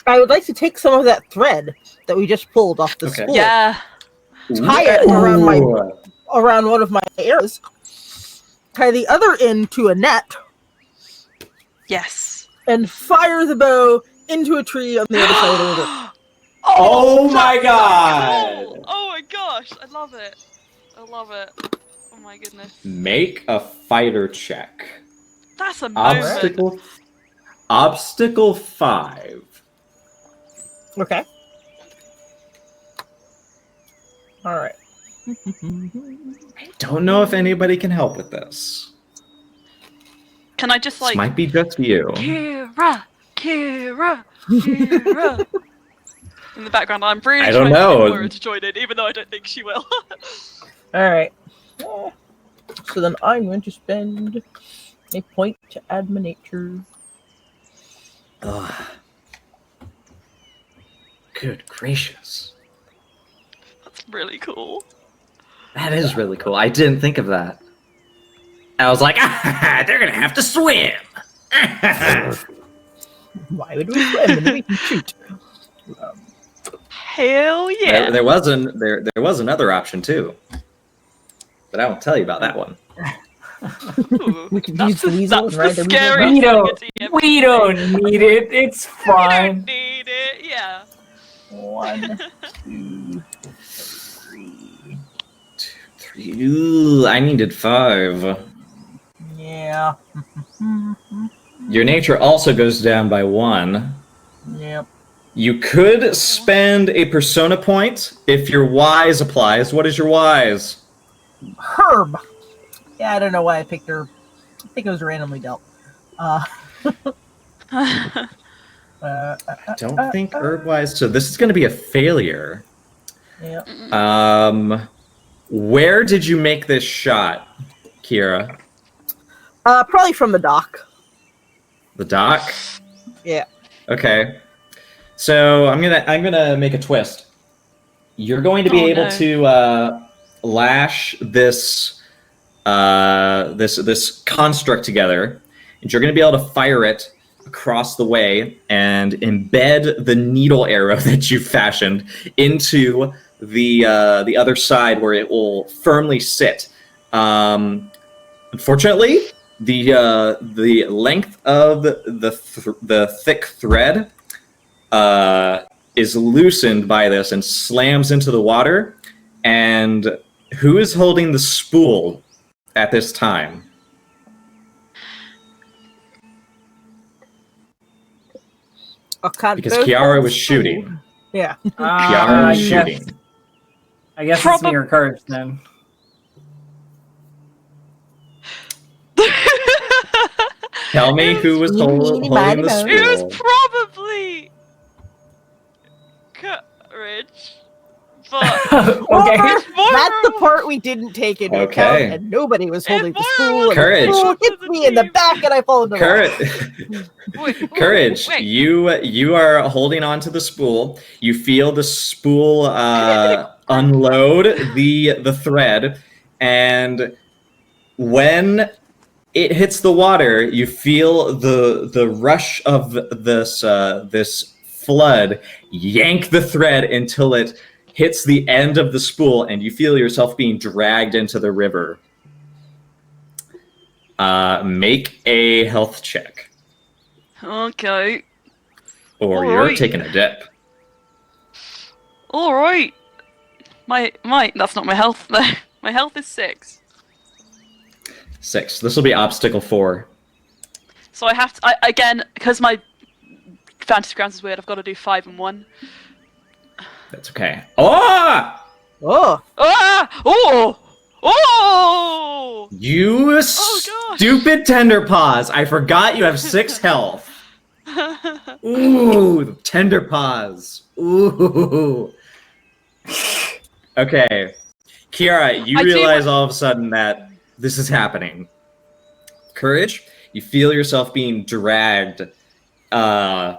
[SPEAKER 4] I would like to take some of that thread that we just pulled off the spool.
[SPEAKER 2] yeah.
[SPEAKER 4] Tie it around one of my arrows. Tie the other end to a net
[SPEAKER 2] Yes.
[SPEAKER 4] and fire the bow into a tree on the other side of the river.
[SPEAKER 1] Oh my
[SPEAKER 2] that's
[SPEAKER 1] god!
[SPEAKER 2] so cool. Oh my gosh, I love it. I love it. Oh my goodness.
[SPEAKER 1] Make a fighter check.
[SPEAKER 2] That's a moment.
[SPEAKER 1] Obstacle 5.
[SPEAKER 4] Okay. All right.
[SPEAKER 1] I don't know if anybody can help with this.
[SPEAKER 2] Can I just
[SPEAKER 1] This
[SPEAKER 2] like
[SPEAKER 1] might be just you.
[SPEAKER 2] Kira? In the background, I'm really
[SPEAKER 1] I don't
[SPEAKER 2] trying to
[SPEAKER 1] know.
[SPEAKER 2] get Laura to join in, even though I don't think she will.
[SPEAKER 4] All right. So then I'm going to spend a point to add my nature.
[SPEAKER 1] Ugh. Good gracious.
[SPEAKER 2] That's really cool.
[SPEAKER 1] That is really cool. I didn't think of that. I was like, they're gonna have to swim.
[SPEAKER 4] Why would we swim and we can shoot?
[SPEAKER 2] Hell yeah!
[SPEAKER 1] There was another option too, but I won't tell you about that one.
[SPEAKER 2] Ooh,
[SPEAKER 4] We can
[SPEAKER 2] that's
[SPEAKER 4] use the weasel
[SPEAKER 2] that's
[SPEAKER 4] and ride
[SPEAKER 2] the
[SPEAKER 4] the weasel.
[SPEAKER 2] scariest
[SPEAKER 3] We
[SPEAKER 2] thing
[SPEAKER 3] don't,
[SPEAKER 2] a TM
[SPEAKER 3] we don't need it. It's
[SPEAKER 2] We don't
[SPEAKER 3] fine.
[SPEAKER 2] need it, yeah.
[SPEAKER 3] 1, 2, 3.
[SPEAKER 1] 2, 3. Ooh, I needed 5.
[SPEAKER 4] Yeah.
[SPEAKER 1] Your nature also goes down by 1.
[SPEAKER 4] Yep.
[SPEAKER 1] You could spend a persona point if your wise applies. What is your wise?
[SPEAKER 4] Herb. Yeah, I don't know why I picked herb. I think it was randomly dealt.
[SPEAKER 1] I don't think herb wise. So this is going to be a failure.
[SPEAKER 4] Yeah.
[SPEAKER 1] Where did you make this shot, Kira?
[SPEAKER 4] Probably from the dock.
[SPEAKER 1] The dock?
[SPEAKER 4] Yeah.
[SPEAKER 1] Okay. So I'm gonna make a twist. You're going to be able
[SPEAKER 2] no.
[SPEAKER 1] to lash this this construct together, and you're going to be able to fire it across the way and embed the needle arrow that you fashioned into the other side where it will firmly sit. Unfortunately, the length of the thick thread is loosened by this and slams into the water. And who is holding the spool at this time? Because Kiara was shooting.
[SPEAKER 4] Yeah.
[SPEAKER 1] Kiara was shooting.
[SPEAKER 3] I guess it's me or Courage then.
[SPEAKER 1] Tell me who was holding the spool.
[SPEAKER 2] It was probably Courage. But
[SPEAKER 3] Okay.
[SPEAKER 4] That's the part we didn't take into account, and nobody was holding the spool.
[SPEAKER 1] Courage.
[SPEAKER 4] And the spool hits me in the back, and I fall into the
[SPEAKER 1] Courage. Courage. You are holding on to the spool. You feel the spool unload the thread, and when it hits the water, you feel the rush of this flood yank the thread until it hits the end of the spool, and you feel yourself being dragged into the river. Make a health check.
[SPEAKER 2] Okay.
[SPEAKER 1] Or
[SPEAKER 2] All
[SPEAKER 1] you're
[SPEAKER 2] right.
[SPEAKER 1] taking a dip.
[SPEAKER 2] All right. My that's not my health. My health is 6.
[SPEAKER 1] 6. This will be obstacle 4.
[SPEAKER 2] So I have to again, because my fantasy grounds is weird. I've got to do 5 and 1.
[SPEAKER 1] That's okay. Oh!
[SPEAKER 4] Oh,
[SPEAKER 2] Ah! Oh! Oh!
[SPEAKER 1] You
[SPEAKER 2] gosh.
[SPEAKER 1] stupid tender paws! I forgot you have 6 health. Ooh, tender paws. Ooh. Okay. Kiara, you realize all of a sudden that this is happening. Courage, you feel yourself being dragged, and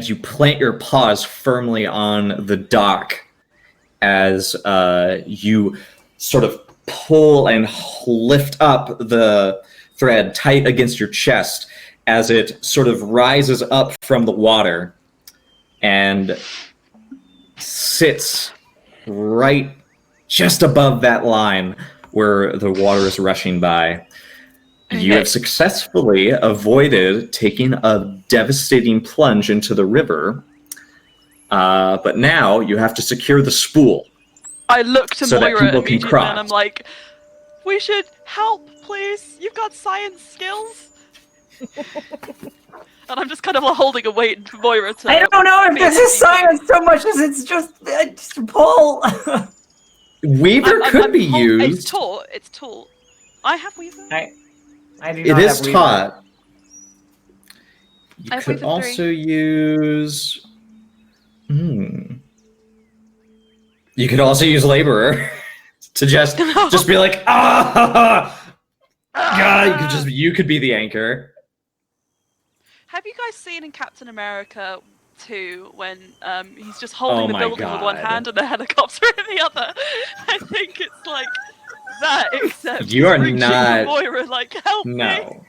[SPEAKER 1] you plant your paws firmly on the dock as you sort of pull and lift up the thread tight against your chest as it sort of rises up from the water and sits right just above that line where the water is rushing by. You have successfully avoided taking a devastating plunge into the river, but now you have to secure the spool.
[SPEAKER 2] I look to
[SPEAKER 1] So that
[SPEAKER 2] Moira
[SPEAKER 1] people can
[SPEAKER 2] immediately
[SPEAKER 1] cross.
[SPEAKER 2] and I'm like, we should help, please. You've got science skills. And I'm just kind of like holding a weight for Moira to.
[SPEAKER 3] I don't know if this is science so much as it's just pull.
[SPEAKER 1] Weaver could be used.
[SPEAKER 2] It's taught. It's taught. I have Weaver.
[SPEAKER 3] I do
[SPEAKER 1] It
[SPEAKER 3] not
[SPEAKER 1] is
[SPEAKER 3] have Weaver.
[SPEAKER 1] taught. You
[SPEAKER 2] I have
[SPEAKER 1] could
[SPEAKER 2] Weaver
[SPEAKER 1] also use. You could also use laborer to just be like, God, you could be the anchor.
[SPEAKER 2] Have you guys seen in Captain America 2 when he's just holding
[SPEAKER 1] Oh
[SPEAKER 2] the
[SPEAKER 1] my
[SPEAKER 2] building with one
[SPEAKER 1] God.
[SPEAKER 2] hand and the helicopter in the other? I think it's like that, except
[SPEAKER 1] You are
[SPEAKER 2] reaching
[SPEAKER 1] not-
[SPEAKER 2] for Moira, like, help me!
[SPEAKER 1] No.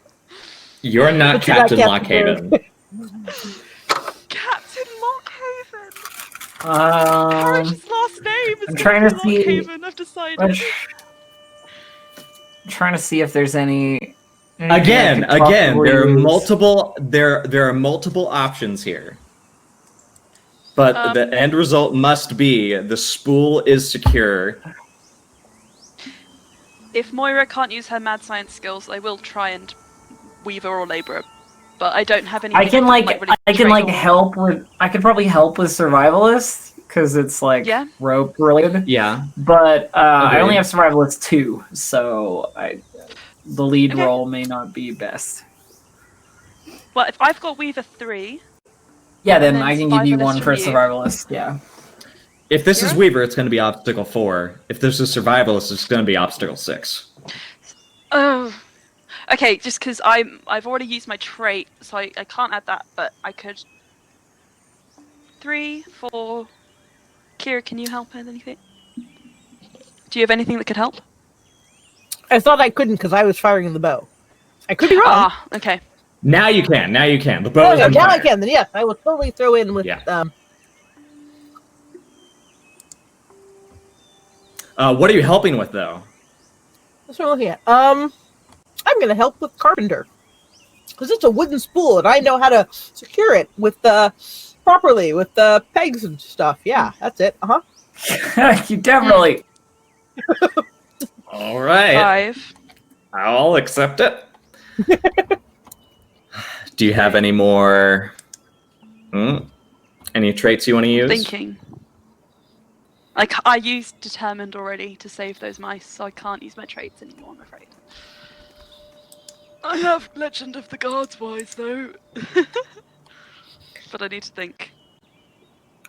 [SPEAKER 1] You're not
[SPEAKER 4] But you're not
[SPEAKER 1] Captain
[SPEAKER 4] Captain
[SPEAKER 1] Lockhaven.
[SPEAKER 2] Captain Lockhaven! Courage's last name is
[SPEAKER 3] I'm trying to see-
[SPEAKER 2] Lockhaven, I've decided.
[SPEAKER 3] I'm trying to see if there's any.
[SPEAKER 1] Again,
[SPEAKER 3] I could possibly
[SPEAKER 1] there are
[SPEAKER 3] use.
[SPEAKER 1] multiple there are multiple options here. But the end result must be the spool is secure.
[SPEAKER 2] If Moira can't use her mad science skills, I will try and Weaver or Labourer. But I don't have any.
[SPEAKER 3] I can
[SPEAKER 2] really trade or-
[SPEAKER 3] help with. I could probably help with survivalist because it's like rope related.
[SPEAKER 1] Yeah.
[SPEAKER 3] But I only
[SPEAKER 1] Agreed.
[SPEAKER 3] have survivalist 2, so the lead role may not be best.
[SPEAKER 2] Well, if I've got Weaver 3.
[SPEAKER 3] Yeah, then
[SPEAKER 2] And then
[SPEAKER 3] I can give you
[SPEAKER 2] survivalist
[SPEAKER 3] one
[SPEAKER 2] from
[SPEAKER 3] for
[SPEAKER 2] you.
[SPEAKER 3] survivalist. Yeah.
[SPEAKER 1] If this is
[SPEAKER 2] Kira?
[SPEAKER 1] Weaver, it's going to be obstacle 4. If this is survivalist, it's going to be obstacle 6.
[SPEAKER 2] Oh. Okay, just because I've already used my trait, so I can't add that, but I could. 3, 4. Kira, can you help with anything? Do you have anything that could help?
[SPEAKER 4] I thought I couldn't because I was firing the bow. I could be wrong.
[SPEAKER 2] Ah, okay.
[SPEAKER 1] Now you can. Now you can. The bow is on
[SPEAKER 4] now I
[SPEAKER 1] fire.
[SPEAKER 4] can. Then yes, I will totally throw in with.
[SPEAKER 1] Yeah. What are you helping with, though?
[SPEAKER 4] That's what I'm looking at. I'm gonna help with carpenter because it's a wooden spool and I know how to secure it with properly with the pegs and stuff. Yeah, that's it.
[SPEAKER 3] You definitely.
[SPEAKER 1] All right.
[SPEAKER 2] 5.
[SPEAKER 1] I'll accept it. Do you have any more? Any traits you want to use?
[SPEAKER 2] Thinking. I used determined already to save those mice, so I can't use my traits anymore, I'm afraid. I have Legend of the Guards wise though. But I need to think.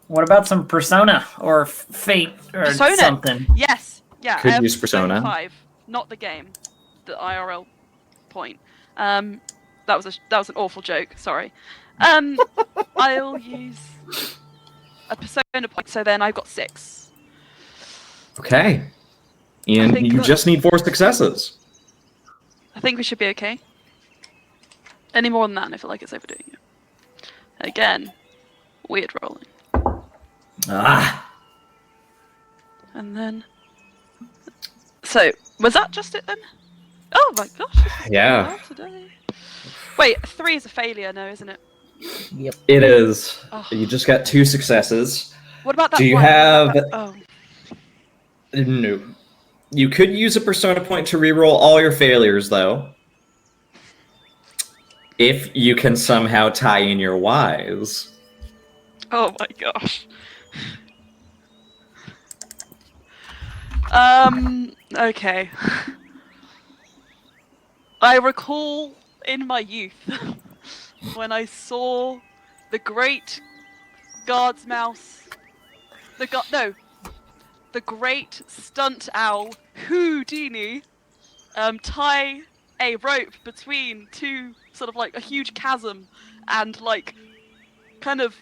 [SPEAKER 3] What about some persona or fate or
[SPEAKER 2] Persona!
[SPEAKER 3] something?
[SPEAKER 2] Yes! Yeah,
[SPEAKER 1] Could
[SPEAKER 2] I have
[SPEAKER 1] use Persona.
[SPEAKER 2] 5, not the game. The IRL point. That was an awful joke, sorry. I'll use a persona point, so then I've got 6.
[SPEAKER 1] Okay. And
[SPEAKER 2] think
[SPEAKER 1] you
[SPEAKER 2] that-
[SPEAKER 1] just need 4 successes.
[SPEAKER 2] I think we should be okay. Any more than that, and I feel like it's overdoing it. Again, weird rolling.
[SPEAKER 1] Ah.
[SPEAKER 2] And then... So, was that just it then? Oh my gosh. This is
[SPEAKER 1] Yeah.
[SPEAKER 2] going well today. Wait, 3 is a failure now, isn't it?
[SPEAKER 4] Yep.
[SPEAKER 1] It is.
[SPEAKER 2] Oh.
[SPEAKER 1] You just got 2 successes.
[SPEAKER 2] What about that
[SPEAKER 1] Do you
[SPEAKER 2] one?
[SPEAKER 1] have-
[SPEAKER 2] Oh.
[SPEAKER 1] No. You could use a persona point to reroll all your failures, though. If you can somehow tie in your Ys.
[SPEAKER 2] Oh my gosh. Okay. I recall in my youth when I saw the great guard's mouse, the great stunt owl Houdini tie a rope between 2, sort of like a huge chasm, and like kind of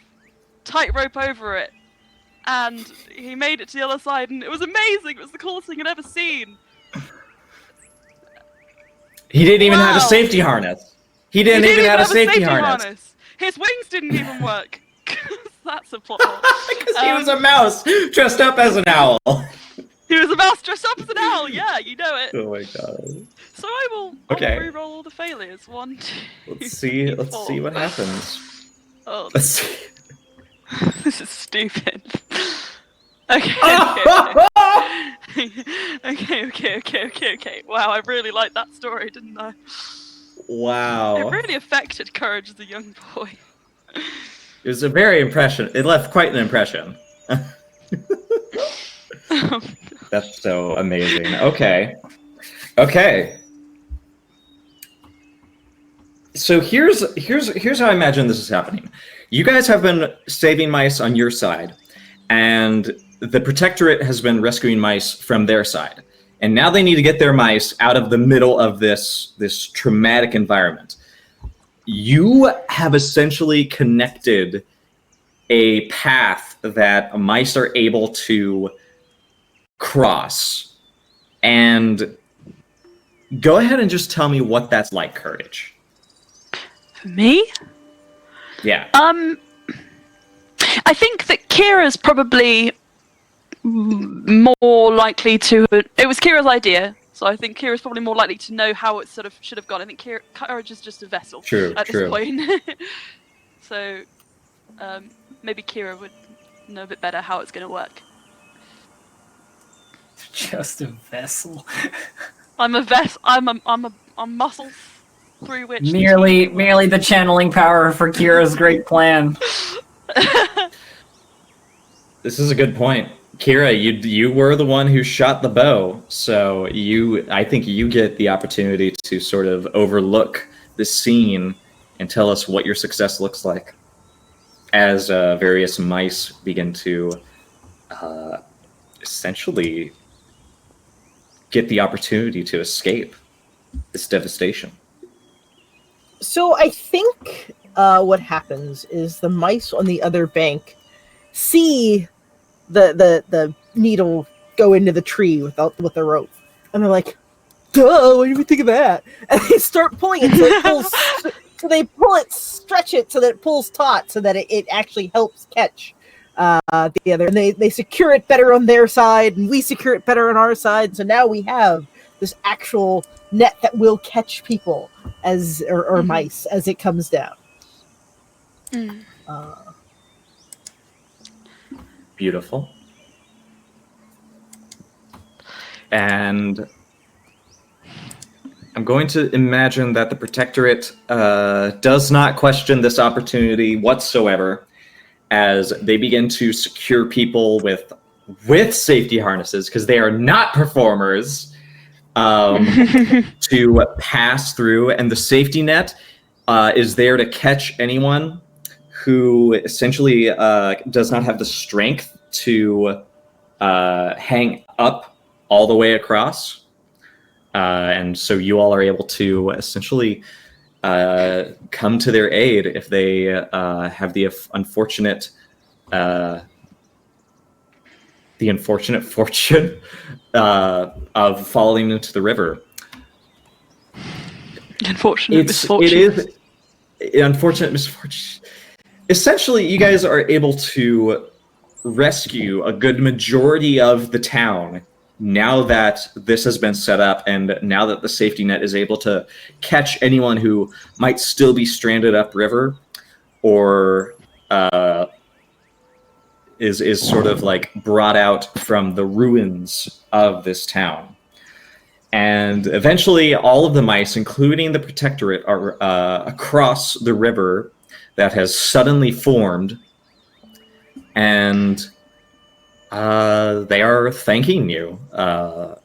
[SPEAKER 2] tight rope over it. And he made it to the other side, and it was amazing. It was the coolest thing I'd ever seen.
[SPEAKER 1] He didn't even have a
[SPEAKER 2] Wow.
[SPEAKER 1] safety harness. He didn't even have a safety harness.
[SPEAKER 2] His wings didn't even work. That's a plot hole.
[SPEAKER 1] Because he was a mouse dressed up as an owl.
[SPEAKER 2] He was a mouse dressed up as an owl. Yeah, you know it.
[SPEAKER 1] Oh my god.
[SPEAKER 2] So I will
[SPEAKER 1] Okay.
[SPEAKER 2] re-roll all the failures. 1, 2.
[SPEAKER 1] Let's see. Let's
[SPEAKER 2] 4.
[SPEAKER 1] see what happens.
[SPEAKER 2] Oh,
[SPEAKER 1] Let's see.
[SPEAKER 2] this is stupid. Okay. Okay. Wow, I really liked that story, didn't I?
[SPEAKER 1] Wow.
[SPEAKER 2] It really affected Courage as a young boy.
[SPEAKER 1] It was a very impression. It left quite an impression. That's so amazing. Okay. So here's how I imagine this is happening. You guys have been saving mice on your side, and the Protectorate has been rescuing mice from their side. And now they need to get their mice out of the middle of this traumatic environment. You have essentially connected a path that mice are able to cross. And go ahead and just tell me what that's like, Courage.
[SPEAKER 2] For me?
[SPEAKER 1] Yeah.
[SPEAKER 2] I think that Kira's probably more likely to... It was Kira's idea, so I think Kira's probably more likely to know how it sort of should have gone. I think Courage is just a vessel at this point. So maybe Kira would know a bit better how it's going to work.
[SPEAKER 3] Just a vessel.
[SPEAKER 2] I'm a vessel. I'm muscles through which...
[SPEAKER 3] merely the channeling power for Kira's great plan.
[SPEAKER 1] This is a good point. Kira, you were the one who shot the bow, so I think you get the opportunity to sort of overlook this scene and tell us what your success looks like as various mice begin to essentially get the opportunity to escape this devastation.
[SPEAKER 4] So I think what happens is the mice on the other bank see the needle go into the tree with the rope, and they're like, "Duh! What do you think of that?" And they start pulling it, so it pulls. So they pull it, stretch it so that it pulls taut, so that it actually helps catch the other. And they secure it better on their side, and we secure it better on our side. So now we have this actual net that will catch people or mice as it comes down.
[SPEAKER 2] Mm.
[SPEAKER 1] Beautiful. And I'm going to imagine that the Protectorate does not question this opportunity whatsoever as they begin to secure people with safety harnesses, because they are not performers, to pass through. And the safety net is there to catch anyone who essentially does not have the strength to hang up all the way across. And so you all are able to essentially come to their aid if they have the unfortunate the unfortunate fortune of falling into the river.
[SPEAKER 2] Unfortunate misfortune.
[SPEAKER 1] It is unfortunate misfortune. Essentially, you guys are able to rescue a good majority of the town now that this has been set up, and now that the safety net is able to catch anyone who might still be stranded upriver, or is sort of like brought out from the ruins of this town. And eventually all of the mice, including the protectorate, are across the river that has suddenly formed, and they are thanking you.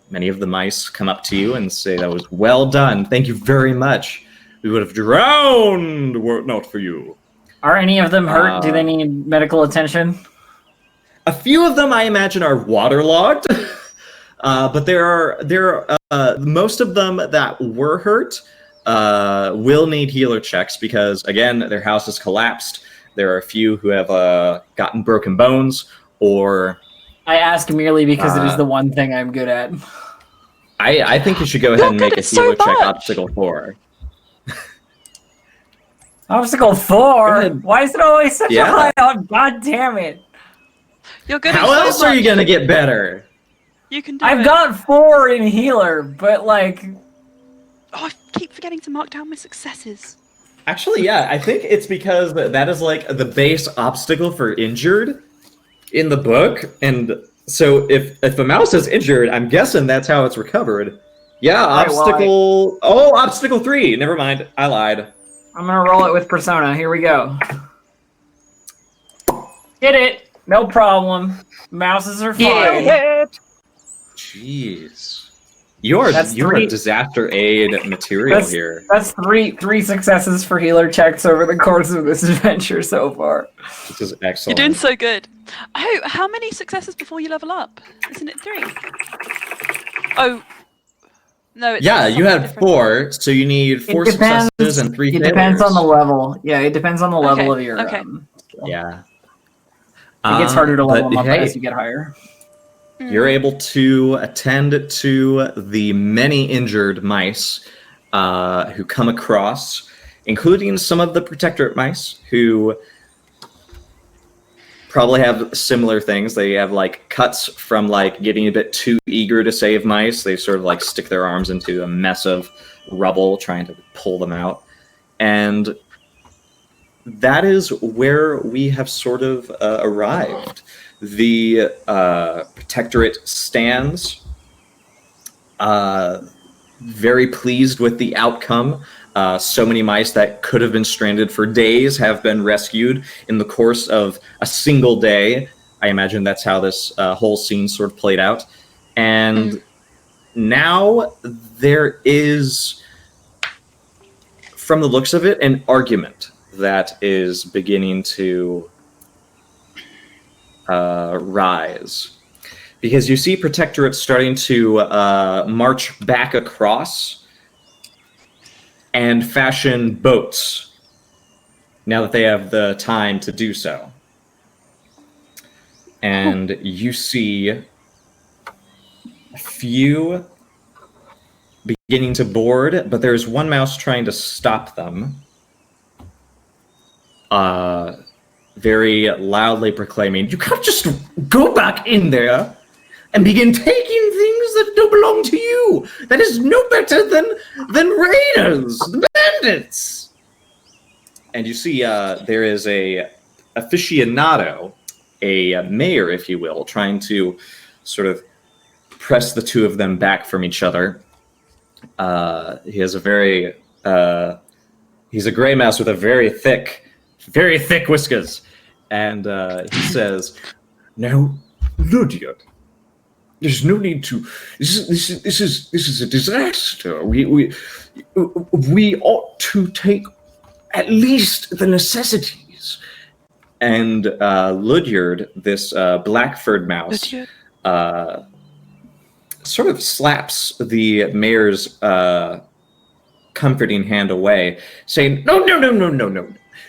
[SPEAKER 1] Many of the mice come up to you and say, "That was well done. Thank you very much. We would have drowned were it not for you."
[SPEAKER 3] Are any of them hurt? Do they need medical attention?
[SPEAKER 1] A few of them, I imagine, are waterlogged, but there are most of them that were hurt will need healer checks because, again, their house has collapsed. There are a few who have gotten broken bones, or...
[SPEAKER 3] I ask merely because it is the one thing I'm good at.
[SPEAKER 1] I think you should go ahead and make a healer check obstacle 4.
[SPEAKER 3] Obstacle 4? Why is it always such a high on? God damn it.
[SPEAKER 2] You're good.
[SPEAKER 1] How else are you going to get better?
[SPEAKER 2] You can do
[SPEAKER 3] I've
[SPEAKER 2] it.
[SPEAKER 3] got 4 in healer, but like...
[SPEAKER 2] Oh, I keep forgetting to mark down my successes.
[SPEAKER 1] Actually, yeah, I think it's because that is like the base obstacle for injured in the book. And so if a mouse is injured, I'm guessing that's how it's recovered. Yeah, obstacle... Oh, obstacle 3. Never mind. I lied.
[SPEAKER 3] I'm going to roll it with Persona. Here we go. Get it. No problem. Mouses are fine.
[SPEAKER 1] Jeez. You're a disaster aid material here.
[SPEAKER 3] That's three successes for healer checks over the course of this adventure so far.
[SPEAKER 1] This is excellent.
[SPEAKER 2] You're doing so good. Oh, how many successes before you level up? Isn't it 3? Oh, no. It's
[SPEAKER 1] you had 4, so you need 4 successes and 3 failures.
[SPEAKER 3] It depends on the level. Yeah, it depends on the level of your...
[SPEAKER 1] Yeah.
[SPEAKER 3] It gets harder to level them up as you get higher.
[SPEAKER 1] You're able to attend to the many injured mice who come across, including some of the protectorate mice who probably have similar things. They have like cuts from like getting a bit too eager to save mice. They sort of like stick their arms into a mess of rubble trying to pull them out. And that is where we have sort of arrived. The protectorate stands very pleased with the outcome. So many mice that could have been stranded for days have been rescued in the course of a single day. I imagine that's how this whole scene sort of played out. And now there is, from the looks of it, an argument that is beginning to rise. Because you see protectorate starting to march back across and fashion boats now that they have the time to do so. And you see a few beginning to board, but there's one mouse trying to stop them. Very loudly proclaiming, "You can't just go back in there and begin taking things that don't belong to you. That is no better than raiders, the bandits." And you see there is a aficionado, a mayor, if you will, trying to sort of press the two of them back from each other. He has a very... he's a gray mouse with a very thick whiskers. And he says, "Now, Lydia, there's no need to. This is a disaster. We ought to take at least the necessities." And Lydiard, this black-furred mouse, sort of slaps the mayor's comforting hand away, saying, "No.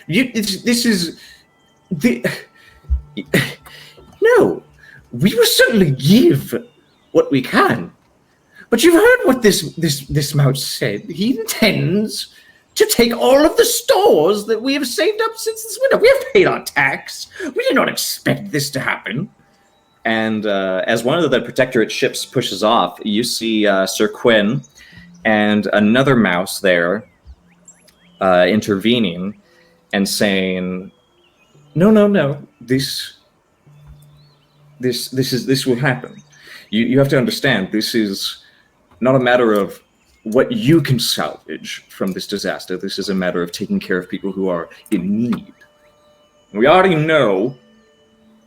[SPEAKER 1] This is no. we will certainly give what we can. But you've heard what this mouse said. He intends to take all of the stores that we have saved up since this winter. We have paid our tax. We did not expect this to happen. And as one of the Protectorate ships pushes off, you see Sir Quinn and another mouse there intervening and saying, No, this will happen. You have to understand, this is not a matter of what you can salvage from this disaster. This is a matter of taking care of people who are in need. We already know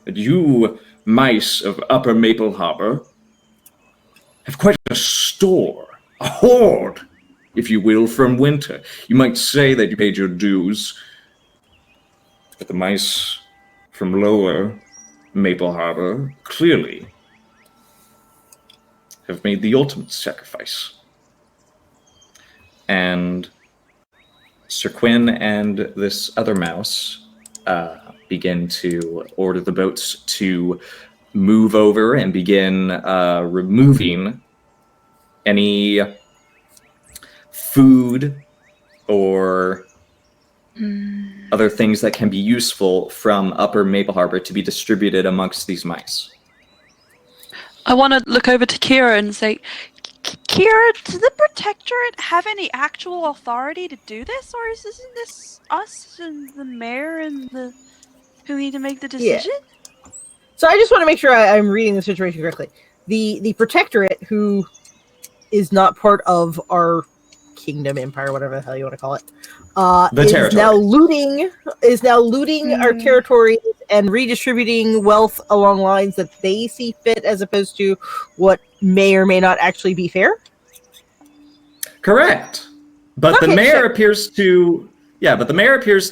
[SPEAKER 1] that you mice of Upper Maple Harbor have quite a store, a hoard, if you will, from winter. You might say that you paid your dues, but the mice from Lower Maple Harbor clearly have made the ultimate sacrifice. And Sir Quinn and this other mouse begin to order the boats to move over and begin removing any food or other things that can be useful from Upper Maple Harbor to be distributed amongst these mice.
[SPEAKER 2] I want to look over to Kira and say, Kira, does the Protectorate have any actual authority to do this, or isn't this us and the mayor and the who need to make the decision?
[SPEAKER 4] Yeah. So I just want to make sure I'm reading the situation correctly. The Protectorate, who is not part of our kingdom, empire, whatever the hell you want to call it, is now looting our territories and redistributing wealth along lines that they see fit, as opposed to what may or may not actually be fair.
[SPEAKER 1] Correct. But
[SPEAKER 4] Okay,
[SPEAKER 1] the mayor
[SPEAKER 4] sure.
[SPEAKER 1] appears to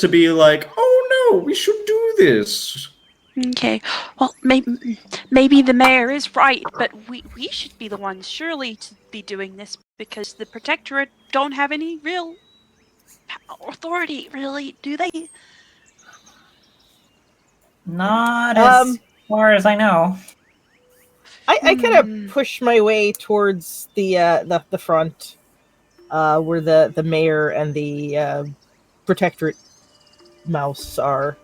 [SPEAKER 1] be like, oh no, we should do this.
[SPEAKER 2] Okay, well, maybe the mayor is right, but we should be the ones surely to be doing this, because the Protectorate don't have any real authority, really, do they?
[SPEAKER 3] Not as far as I know.
[SPEAKER 4] I kind of push my way towards the front, where the mayor and the Protectorate mouse are.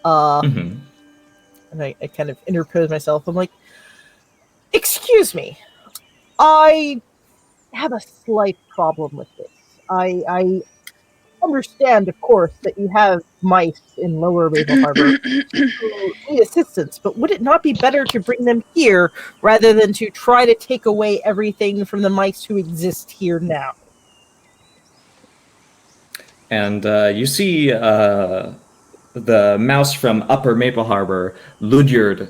[SPEAKER 4] And I kind of interpose myself. I'm like, excuse me, I have a slight problem with this. I understand, of course, that you have mice in Lower Maple Harbor who need assistance, but would it not be better to bring them here rather than to try to take away everything from the mice who exist here now?
[SPEAKER 1] And you see the mouse from Upper Maple Harbor, Ludyard,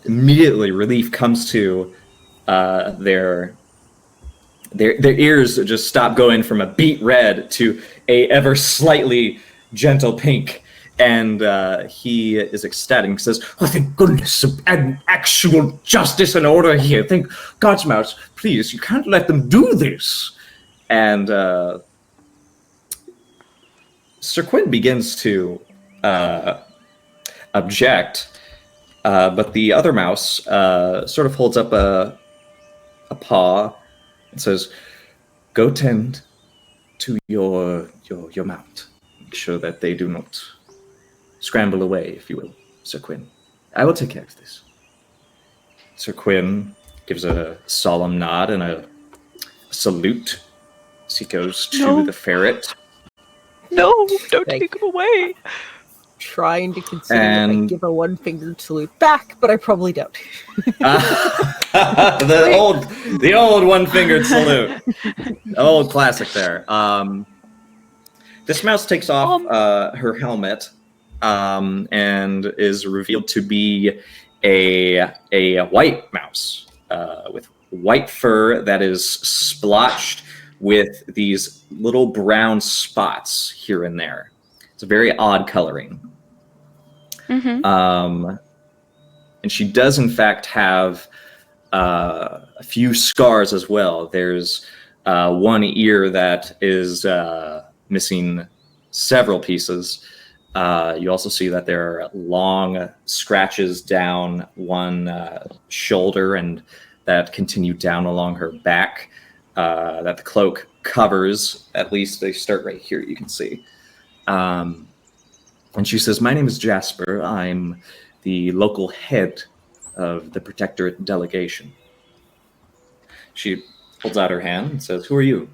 [SPEAKER 1] immediately relief comes to their ears just stop going from a beet red to a ever slightly gentle pink. And he is ecstatic. He says, oh, thank goodness, an actual justice and order here. Thank God's mouse, please, you can't let them do this. And Sir Quinn begins to object, but the other mouse sort of holds up a paw and says, go tend to your mount. Make sure that they do not scramble away, if you will, Sir Quinn. I will take care of this. Sir Quinn gives a solemn nod and a salute as he goes to the ferret.
[SPEAKER 2] No, don't take him away.
[SPEAKER 4] Trying to consider if I give a one-fingered salute back, but I probably don't.
[SPEAKER 1] the old one-fingered salute. Old classic there. This mouse takes off her helmet and is revealed to be a white mouse with white fur that is splotched with these little brown spots here and there. It's a very odd coloring. And she does, in fact, have a few scars as well. There's one ear that is missing several pieces. You also see that there are long scratches down one shoulder and that continue down along her back that the cloak covers. At least they start right here, you can see. And she says, "My name is Jasper. I'm the local head of the Protectorate delegation." She holds out her hand and says, "Who are you?"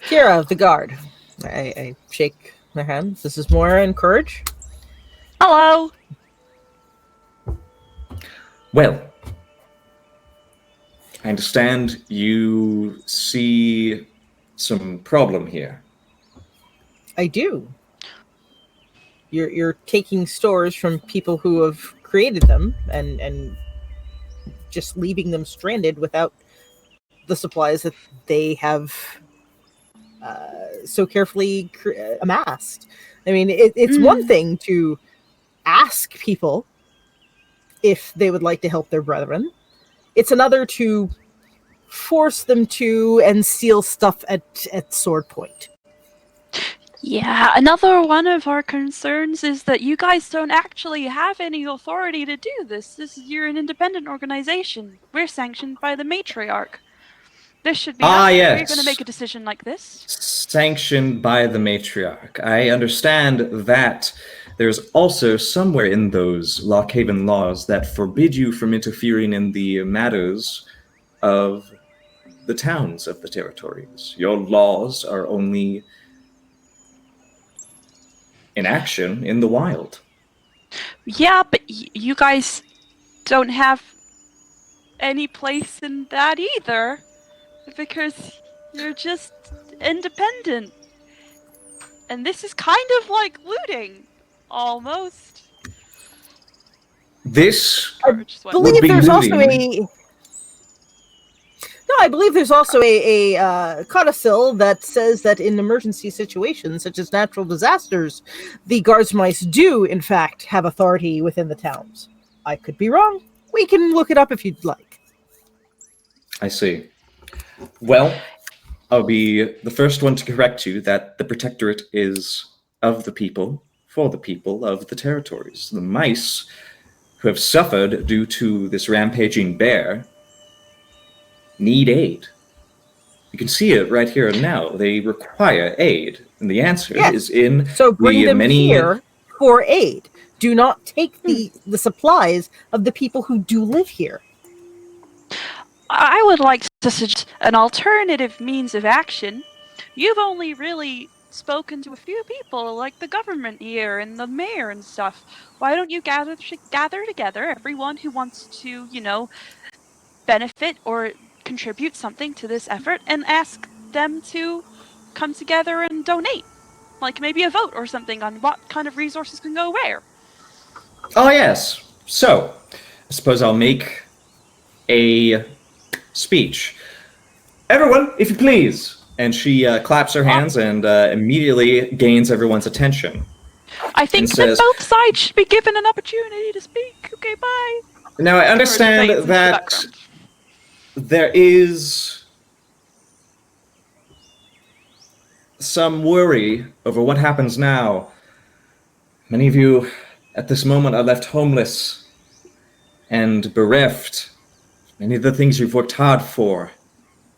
[SPEAKER 4] Kira of the guard. I shake their hands. This is Moira and Courage.
[SPEAKER 2] Hello.
[SPEAKER 1] Well, I understand you see some problem here.
[SPEAKER 4] I do. You're taking stores from people who have created them and just leaving them stranded without the supplies that they have so carefully amassed. I mean, it's one thing to ask people if they would like to help their brethren. It's another to force them to and steal stuff at sword point.
[SPEAKER 2] Yeah, another one of our concerns is that you guys don't actually have any authority to do this. You're an independent organization. We're sanctioned by the matriarch. This should be us.
[SPEAKER 1] Yes.
[SPEAKER 2] We're going to make a decision like this.
[SPEAKER 1] Sanctioned by the matriarch. I understand that there's also somewhere in those Lockhaven laws that forbid you from interfering in the matters of the towns of the territories. Your laws are only in action in the wild.
[SPEAKER 2] Yeah, but you guys don't have any place in that either, because you're just independent. And this is kind of like looting, almost.
[SPEAKER 1] This
[SPEAKER 4] I believe
[SPEAKER 1] be
[SPEAKER 4] there's also
[SPEAKER 1] looting.
[SPEAKER 4] I believe there's also a codicil that says that in emergency situations, such as natural disasters, the guardsmice do, in fact, have authority within the towns. I could be wrong. We can look it up if you'd like.
[SPEAKER 1] I see. Well, I'll be the first one to correct you that the Protectorate is of the people, for the people of the territories. The mice who have suffered due to this rampaging bear need aid. You can see it right here and now. They require aid, and the answer is in
[SPEAKER 4] so bring
[SPEAKER 1] the
[SPEAKER 4] them
[SPEAKER 1] many
[SPEAKER 4] here for aid. Do not take the supplies of the people who do live here.
[SPEAKER 2] I would like to suggest an alternative means of action. You've only really spoken to a few people, like the government here and the mayor and stuff. Why don't you gather together everyone who wants to, benefit or contribute something to this effort and ask them to come together and donate? Like maybe a vote or something on what kind of resources can go where.
[SPEAKER 1] Oh, yes. So, I suppose I'll make a speech. Everyone, if you please. And she claps her hands and immediately gains everyone's attention.
[SPEAKER 2] I think
[SPEAKER 1] and
[SPEAKER 2] that
[SPEAKER 1] says,
[SPEAKER 2] both sides should be given an opportunity to speak. Okay, bye.
[SPEAKER 1] Now, I understand
[SPEAKER 2] Fades into the
[SPEAKER 1] that
[SPEAKER 2] background.
[SPEAKER 1] there is some worry over what happens now. Many of you at this moment are left homeless and bereft. Many of the things you've worked hard for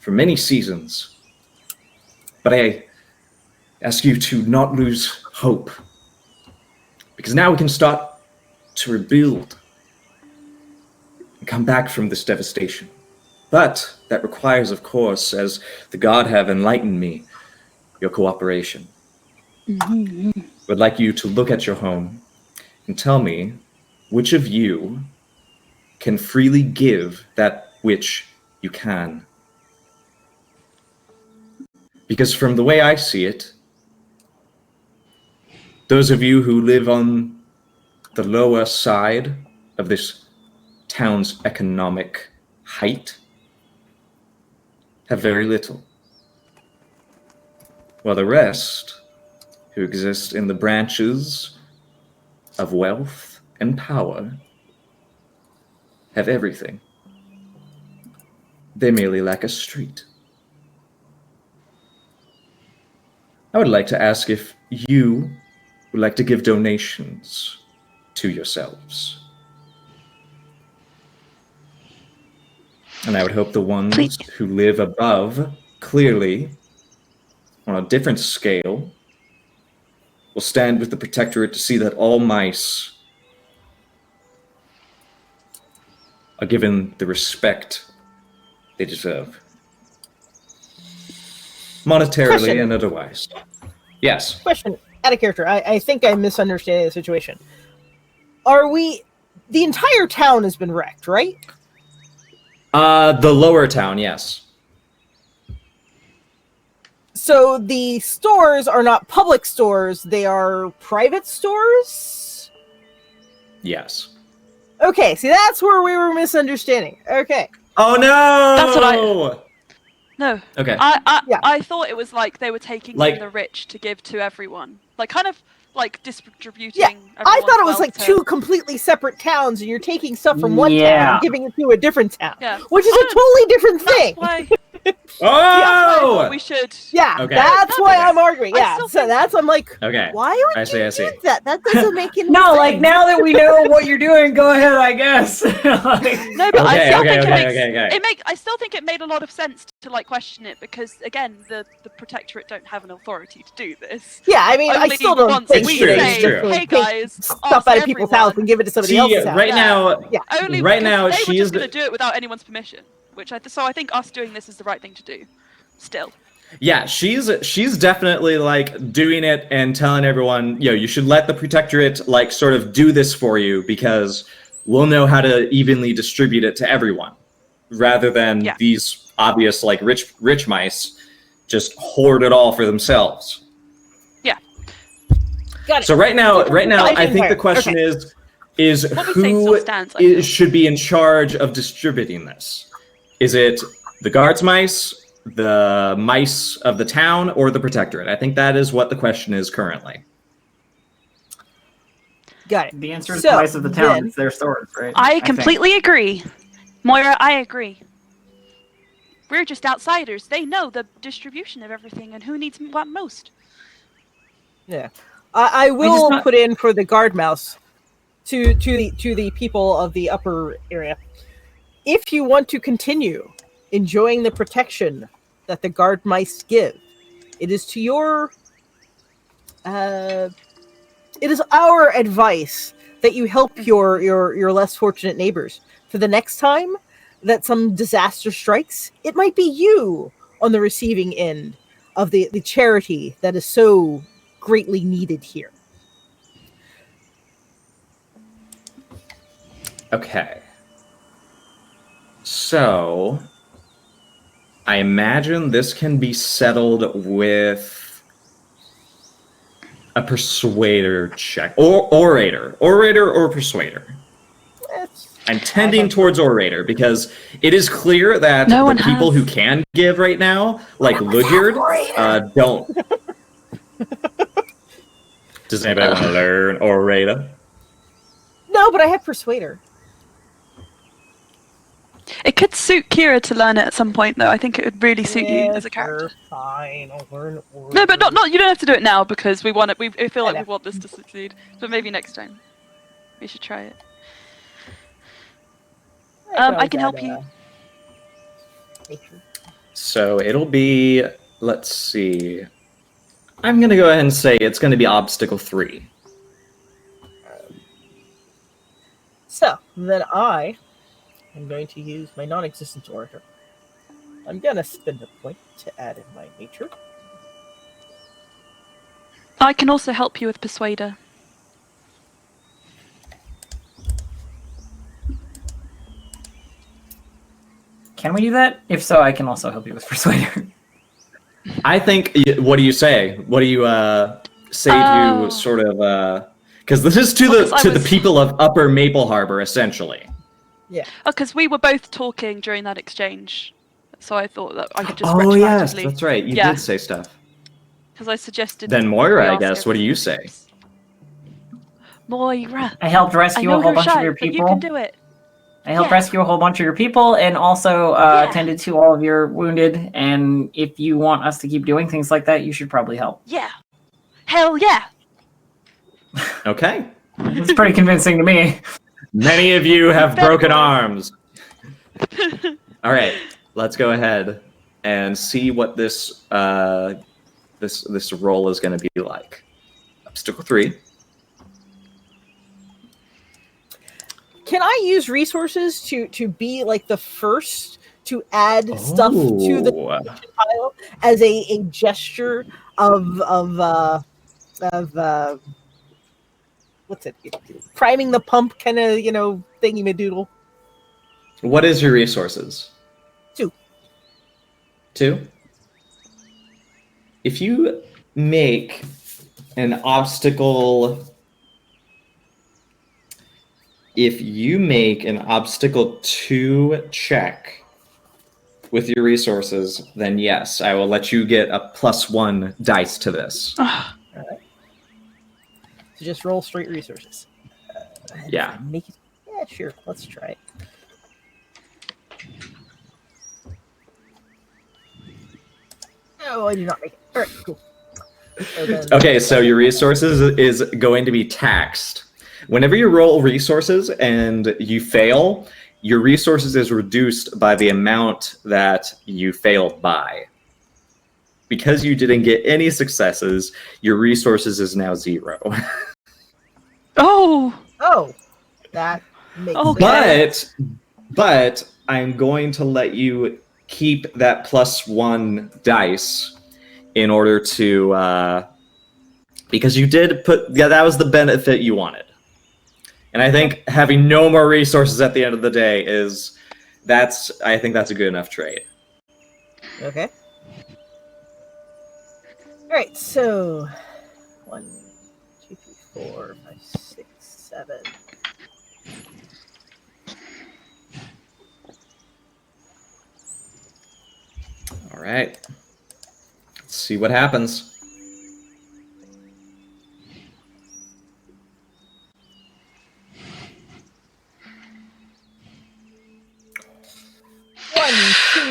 [SPEAKER 1] many seasons. But I ask you to not lose hope, because now we can start to rebuild and come back from this devastation. But that requires, of course, as the God have enlightened me, your cooperation. I would like you to look at your home and tell me which of you can freely give that which you can. Because from the way I see it, those of you who live on the lower side of this town's economic height have very little, while the rest, who exist in the branches of wealth and power, have everything. They merely lack a street. I would like to ask if you would like to give donations to yourselves. And I would hope the ones
[SPEAKER 2] Please.
[SPEAKER 1] who live above, clearly, on a different scale, will stand with the Protectorate to see that all mice are given the respect they deserve. Monetarily
[SPEAKER 4] Question.
[SPEAKER 1] and otherwise. Yes.
[SPEAKER 4] Question, out of character. I think I'm misunderstanding the situation. The entire town has been wrecked, right?
[SPEAKER 1] The lower town, yes.
[SPEAKER 4] So the stores are not public stores, they are private stores?
[SPEAKER 1] Yes.
[SPEAKER 4] Okay, see, that's where we were misunderstanding. Okay.
[SPEAKER 1] Oh no!
[SPEAKER 2] That's what No.
[SPEAKER 1] Okay.
[SPEAKER 2] I thought it was like they were taking
[SPEAKER 1] Like-
[SPEAKER 2] from the rich to give to everyone. Like, kind of like distributing.
[SPEAKER 4] Yeah, I thought it was
[SPEAKER 2] everyone's
[SPEAKER 4] like
[SPEAKER 2] wealth
[SPEAKER 4] two
[SPEAKER 2] to-
[SPEAKER 4] completely separate towns, and you're taking stuff from one town
[SPEAKER 3] Yeah.
[SPEAKER 4] and giving it to a different town,
[SPEAKER 2] Yeah.
[SPEAKER 4] which is a totally different thing.
[SPEAKER 2] That's why
[SPEAKER 1] Oh!
[SPEAKER 2] we should.
[SPEAKER 4] Yeah,
[SPEAKER 1] Okay.
[SPEAKER 4] that's why
[SPEAKER 1] Okay.
[SPEAKER 4] I'm arguing.
[SPEAKER 2] I
[SPEAKER 4] Yeah,
[SPEAKER 2] still
[SPEAKER 4] so
[SPEAKER 2] think-
[SPEAKER 4] that's I'm like,
[SPEAKER 1] Okay.
[SPEAKER 4] why would
[SPEAKER 1] I see,
[SPEAKER 4] you
[SPEAKER 1] I see.
[SPEAKER 4] do that? That doesn't make any
[SPEAKER 3] No,
[SPEAKER 4] sense.
[SPEAKER 3] like now that we know what you're doing, go ahead, I guess. Like-
[SPEAKER 2] No, but I
[SPEAKER 1] Okay,
[SPEAKER 2] still
[SPEAKER 1] okay,
[SPEAKER 2] think
[SPEAKER 1] okay.
[SPEAKER 2] it makes. I still think it made a lot of sense to like question it because again, the Protectorate don't have an authority to do this.
[SPEAKER 4] Yeah, I mean, I
[SPEAKER 2] Only
[SPEAKER 4] still don't
[SPEAKER 2] once
[SPEAKER 4] think
[SPEAKER 2] we
[SPEAKER 1] true,
[SPEAKER 4] that
[SPEAKER 1] it's
[SPEAKER 2] say,
[SPEAKER 1] true.
[SPEAKER 4] just
[SPEAKER 2] "Hey guys,
[SPEAKER 4] stuff
[SPEAKER 2] ask
[SPEAKER 4] out of people's house
[SPEAKER 2] everyone."
[SPEAKER 4] and give it to somebody
[SPEAKER 1] See,
[SPEAKER 4] else's house.
[SPEAKER 1] right
[SPEAKER 2] Yeah.
[SPEAKER 1] now,
[SPEAKER 4] Yeah.
[SPEAKER 2] Only
[SPEAKER 1] right
[SPEAKER 2] because
[SPEAKER 1] now,
[SPEAKER 2] they were
[SPEAKER 1] she's
[SPEAKER 2] just going to do it without anyone's permission, so I think us doing this is the right thing to do. Still.
[SPEAKER 1] yeah, she's definitely like doing it and telling everyone, you should let the Protectorate like sort of do this for you because we'll know how to evenly distribute it to everyone, rather than
[SPEAKER 2] Yeah.
[SPEAKER 1] these obvious like rich mice just hoard it all for themselves.
[SPEAKER 2] Yeah.
[SPEAKER 4] Got it.
[SPEAKER 1] So right now,
[SPEAKER 4] I
[SPEAKER 1] I think the
[SPEAKER 4] think
[SPEAKER 1] question is
[SPEAKER 2] What we say
[SPEAKER 1] who
[SPEAKER 2] still stands. I feel.
[SPEAKER 1] should be in charge of distributing this? Is it the guards mice, the mice of the town, or the Protectorate? I think that is what the question is currently.
[SPEAKER 4] Got it.
[SPEAKER 3] The answer is
[SPEAKER 4] So,
[SPEAKER 3] the price of the town.
[SPEAKER 4] then-
[SPEAKER 3] It's their stores, right?
[SPEAKER 2] I
[SPEAKER 3] think.
[SPEAKER 2] completely agree. Moira, I agree. We're just outsiders. They know the distribution of everything and who needs what most.
[SPEAKER 4] Yeah, I will
[SPEAKER 3] not-
[SPEAKER 4] put in for the guard mouse to the people of the upper area. If you want to continue enjoying the protection that the guard mice give, it is to your it is our advice that you help your less fortunate neighbors. For the next time that some disaster strikes, it might be you on the receiving end of the charity that is so greatly needed here.
[SPEAKER 1] Okay. So, I imagine this can be settled with a persuader check. Or orator. Orator or persuader. I'm tending towards orator because it is clear that
[SPEAKER 2] No
[SPEAKER 1] the
[SPEAKER 2] one
[SPEAKER 1] people
[SPEAKER 2] has.
[SPEAKER 1] who can give right now, like Ludyard, don't. Does anybody want to learn orator?
[SPEAKER 4] No, but I have persuader.
[SPEAKER 2] It could suit Kira to learn it at some point, though. I think it would really suit you as a character.
[SPEAKER 4] Fine, I'll learn order.
[SPEAKER 2] No, but not. You don't have to do it now because we want it. We feel like
[SPEAKER 4] I
[SPEAKER 2] we
[SPEAKER 4] know.
[SPEAKER 2] want this to succeed. But maybe next time, we should try it. I can help you.
[SPEAKER 4] Nature.
[SPEAKER 1] So it'll be, let's see. I'm going to go ahead and say it's going to be obstacle 3.
[SPEAKER 4] So then I am going to use my non-existent orator. I'm gonna spend a point to add in my nature.
[SPEAKER 2] I can also help you with Persuader.
[SPEAKER 3] Can we do that? If so, I can also help you with Persuader.
[SPEAKER 1] I think, what do you say? What do you say
[SPEAKER 2] Oh.
[SPEAKER 1] to sort of, because this is to
[SPEAKER 2] Well, 'cause I
[SPEAKER 1] the
[SPEAKER 2] was-
[SPEAKER 1] people of Upper Maple Harbor, essentially.
[SPEAKER 2] Oh, because we were both talking during that exchange, so I thought that I could just
[SPEAKER 1] Oh yes,
[SPEAKER 2] retroactively.
[SPEAKER 1] that's right. You
[SPEAKER 2] Yeah.
[SPEAKER 1] did say stuff.
[SPEAKER 2] Because I suggested.
[SPEAKER 1] Then
[SPEAKER 2] we
[SPEAKER 1] Moira, I
[SPEAKER 2] ask
[SPEAKER 1] guess. What do you
[SPEAKER 2] everyone.
[SPEAKER 1] say?
[SPEAKER 2] Moira,
[SPEAKER 3] I helped
[SPEAKER 2] I
[SPEAKER 3] rescue a
[SPEAKER 2] know
[SPEAKER 3] whole
[SPEAKER 2] you're
[SPEAKER 3] bunch
[SPEAKER 2] shy,
[SPEAKER 3] of your
[SPEAKER 2] but you
[SPEAKER 3] people.
[SPEAKER 2] can do it.
[SPEAKER 3] I helped
[SPEAKER 2] Yeah.
[SPEAKER 3] rescue a whole bunch of your people and also
[SPEAKER 2] Yeah.
[SPEAKER 3] tended to all of your wounded. And if you want us to keep doing things like that, you should probably help.
[SPEAKER 2] Yeah. Hell yeah.
[SPEAKER 1] Okay.
[SPEAKER 3] It's pretty convincing to me.
[SPEAKER 1] Many of you have broken
[SPEAKER 2] Pathetic.
[SPEAKER 1] arms. All right, let's go ahead and see what this this roll is going to be like. Obstacle 3.
[SPEAKER 4] Can I use resources to be like the first to add stuff to the pile as a gesture of what's it? Priming the pump kind of, thingy madoodle.
[SPEAKER 1] What is your resources?
[SPEAKER 4] 2.
[SPEAKER 1] 2? If you make an obstacle 2 check with your resources, then yes, I will let you get a +1 dice to this.
[SPEAKER 4] All right. So just roll straight resources.
[SPEAKER 1] Yeah.
[SPEAKER 4] Make it. Yeah, sure. Let's try it. Oh, I did not make it. All right, cool.
[SPEAKER 1] Okay, so your resources is going to be taxed. Whenever you roll resources and you fail, your resources is reduced by the amount that you failed by. Because you didn't get any successes, your resources is now 0.
[SPEAKER 2] Oh,
[SPEAKER 4] That makes
[SPEAKER 2] Okay.
[SPEAKER 4] sense.
[SPEAKER 1] But I'm going to let you keep that +1 dice in order to because you did that was the benefit you wanted. And I think having no more resources at the end of the day I think that's a good enough trade.
[SPEAKER 4] Okay. All right, so 1, 2, 3, 4, 5, 6, 7.
[SPEAKER 1] All right. Let's see what happens.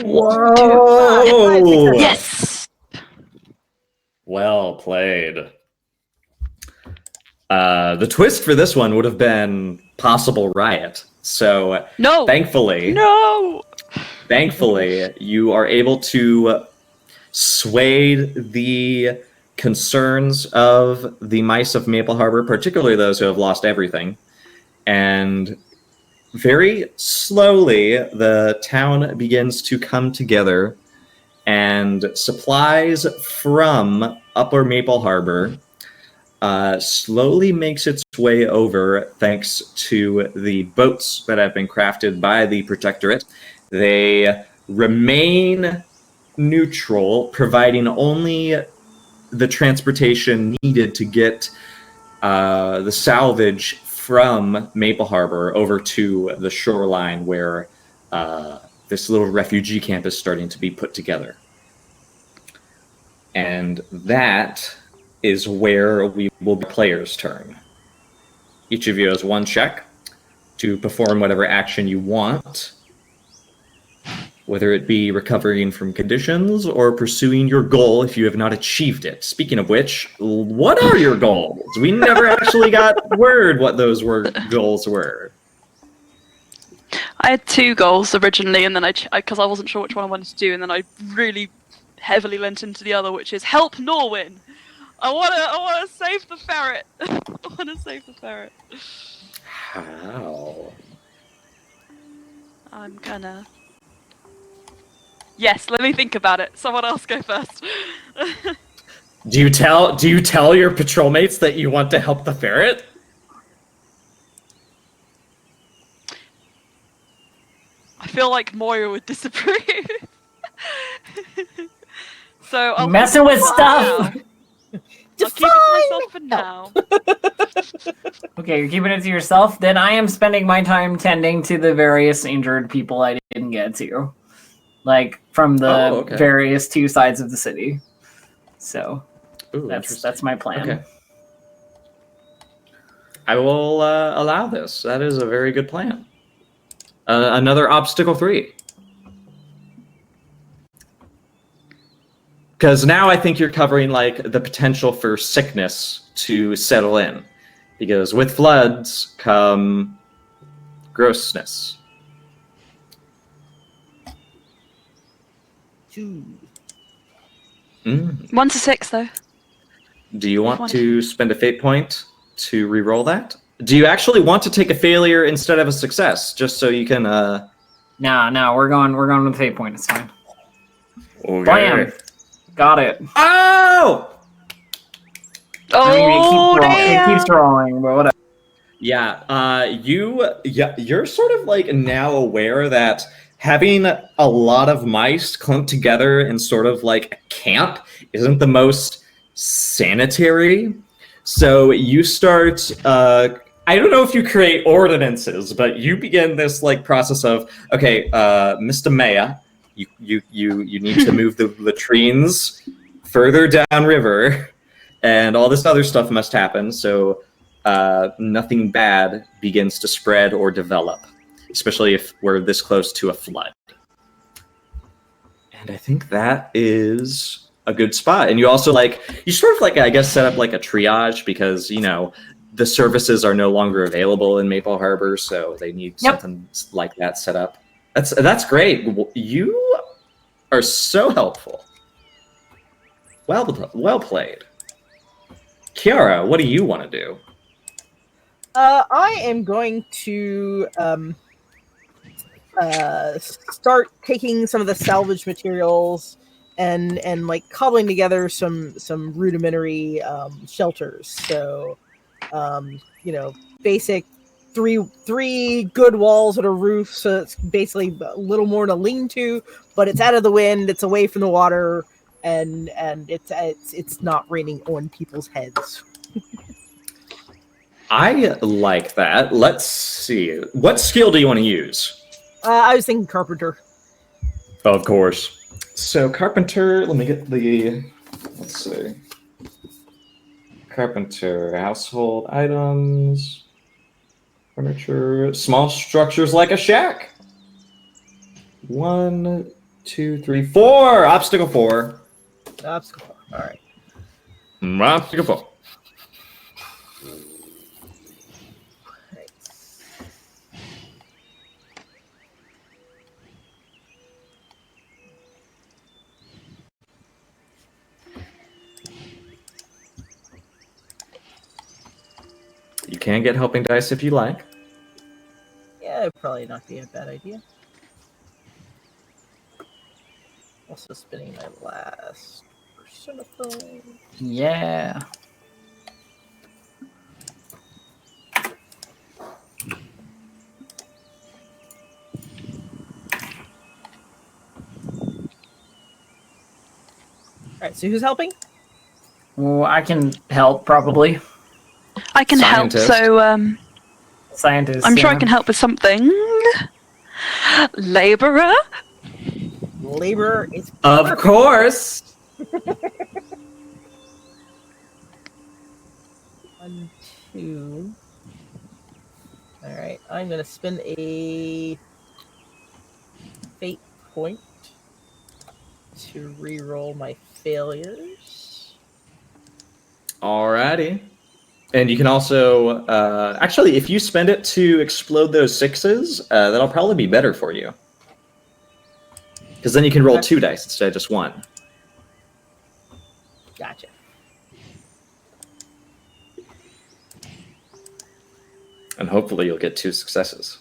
[SPEAKER 1] Whoa!
[SPEAKER 2] yes.
[SPEAKER 1] Well played. The twist for this one would have been possible riot. So
[SPEAKER 2] No.
[SPEAKER 1] thankfully, you are able to sway the concerns of the mice of Maple Harbor, particularly those who have lost everything. And very slowly, the town begins to come together, and supplies from Upper Maple Harbor slowly makes its way over thanks to the boats that have been crafted by the Protectorate. They remain neutral, providing only the transportation needed to get the salvage from Maple Harbor over to the shoreline where this little refugee camp is starting to be put together. And that is where we will be players' turn. Each of you has 1 check to perform whatever action you want, whether it be recovering from conditions or pursuing your goal if you have not achieved it. Speaking of which, what are your goals? We never actually got word what those goals were.
[SPEAKER 2] I had 2 goals originally, and then because I wasn't sure which one I wanted to do, and then I really heavily lent into the other, which is help Norwin. I wanna save the ferret. I wanna save the ferret.
[SPEAKER 1] How?
[SPEAKER 2] I'm gonna. Yes, let me think about it. Someone else go first.
[SPEAKER 1] Do you tell your patrol mates that you want to help the ferret?
[SPEAKER 2] I feel like Moira would disapprove. So I'll
[SPEAKER 3] Messing with stuff.
[SPEAKER 2] I'll keep it to myself for now.
[SPEAKER 3] Okay, you're keeping it to yourself? Then I am spending my time tending to the various injured people I didn't get to. Like, from the various 2 sides of the city. So,
[SPEAKER 1] Ooh,
[SPEAKER 3] that's my plan.
[SPEAKER 1] Okay. I will allow this. That is a very good plan. Another obstacle 3. Because now I think you're covering like the potential for sickness to settle in. because with floods come grossness.
[SPEAKER 4] 2.
[SPEAKER 2] 1 to 6, though.
[SPEAKER 1] Do you want
[SPEAKER 2] One.
[SPEAKER 1] to spend a fate point to re-roll that? Do you actually want to take a failure instead of a success, just so you can?
[SPEAKER 3] No, we're going with fate point. It's fine.
[SPEAKER 1] Okay.
[SPEAKER 3] Blam! Got it.
[SPEAKER 1] Oh!
[SPEAKER 2] Oh,
[SPEAKER 3] It keeps rolling, but whatever.
[SPEAKER 1] Yeah, you're sort of like now aware that having a lot of mice clumped together in sort of like a camp isn't the most sanitary. So you start, I don't know if you create ordinances, but you begin this like process of, okay, Mr. Mayor, you need to move the latrines further downriver, and all this other stuff must happen. So nothing bad begins to spread or develop, especially if we're this close to a flood. And I think that is a good spot. And you also you sort of I guess set up like a triage, because the services are no longer available in Maple Harbor, so they need something like that set up. That's great. You are so helpful. Well played. Kiara, what do you want to do?
[SPEAKER 4] I am going to start taking some of the salvage materials and like cobbling together some rudimentary shelters. So basic three good walls and a roof. So it's basically a little more than a lean-to, but it's out of the wind, it's away from the water, and it's not raining on people's heads.
[SPEAKER 1] I like that. Let's see. What skill do you want to use?
[SPEAKER 4] I was thinking carpenter.
[SPEAKER 1] Of course. So carpenter, let me get let's see. Carpenter, household items, furniture, small structures like a shack. 1, 2, 3, 4. Obstacle 4.
[SPEAKER 4] Obstacle 4. All right.
[SPEAKER 1] Obstacle 4. You can get helping dice if you like.
[SPEAKER 4] Yeah, it'd probably not be a bad idea. Also spinning my last personified.
[SPEAKER 3] Yeah.
[SPEAKER 4] Alright, so who's helping?
[SPEAKER 3] Well, I can help, probably.
[SPEAKER 2] I can help,
[SPEAKER 1] Scientist.
[SPEAKER 2] so
[SPEAKER 3] Scientist.
[SPEAKER 2] I'm sure I
[SPEAKER 3] yeah.
[SPEAKER 2] can help with something. Laborer?
[SPEAKER 4] Labor is
[SPEAKER 1] Of
[SPEAKER 4] perfect.
[SPEAKER 1] course.
[SPEAKER 4] 1, 2. Alright, I'm gonna spend a fate point to re-roll my failures.
[SPEAKER 1] Alrighty. And you can also, actually, if you spend it to explode those 6s, that'll probably be better for you. Because then you can roll 2 dice instead of just 1.
[SPEAKER 4] Gotcha.
[SPEAKER 1] And hopefully you'll get 2 successes.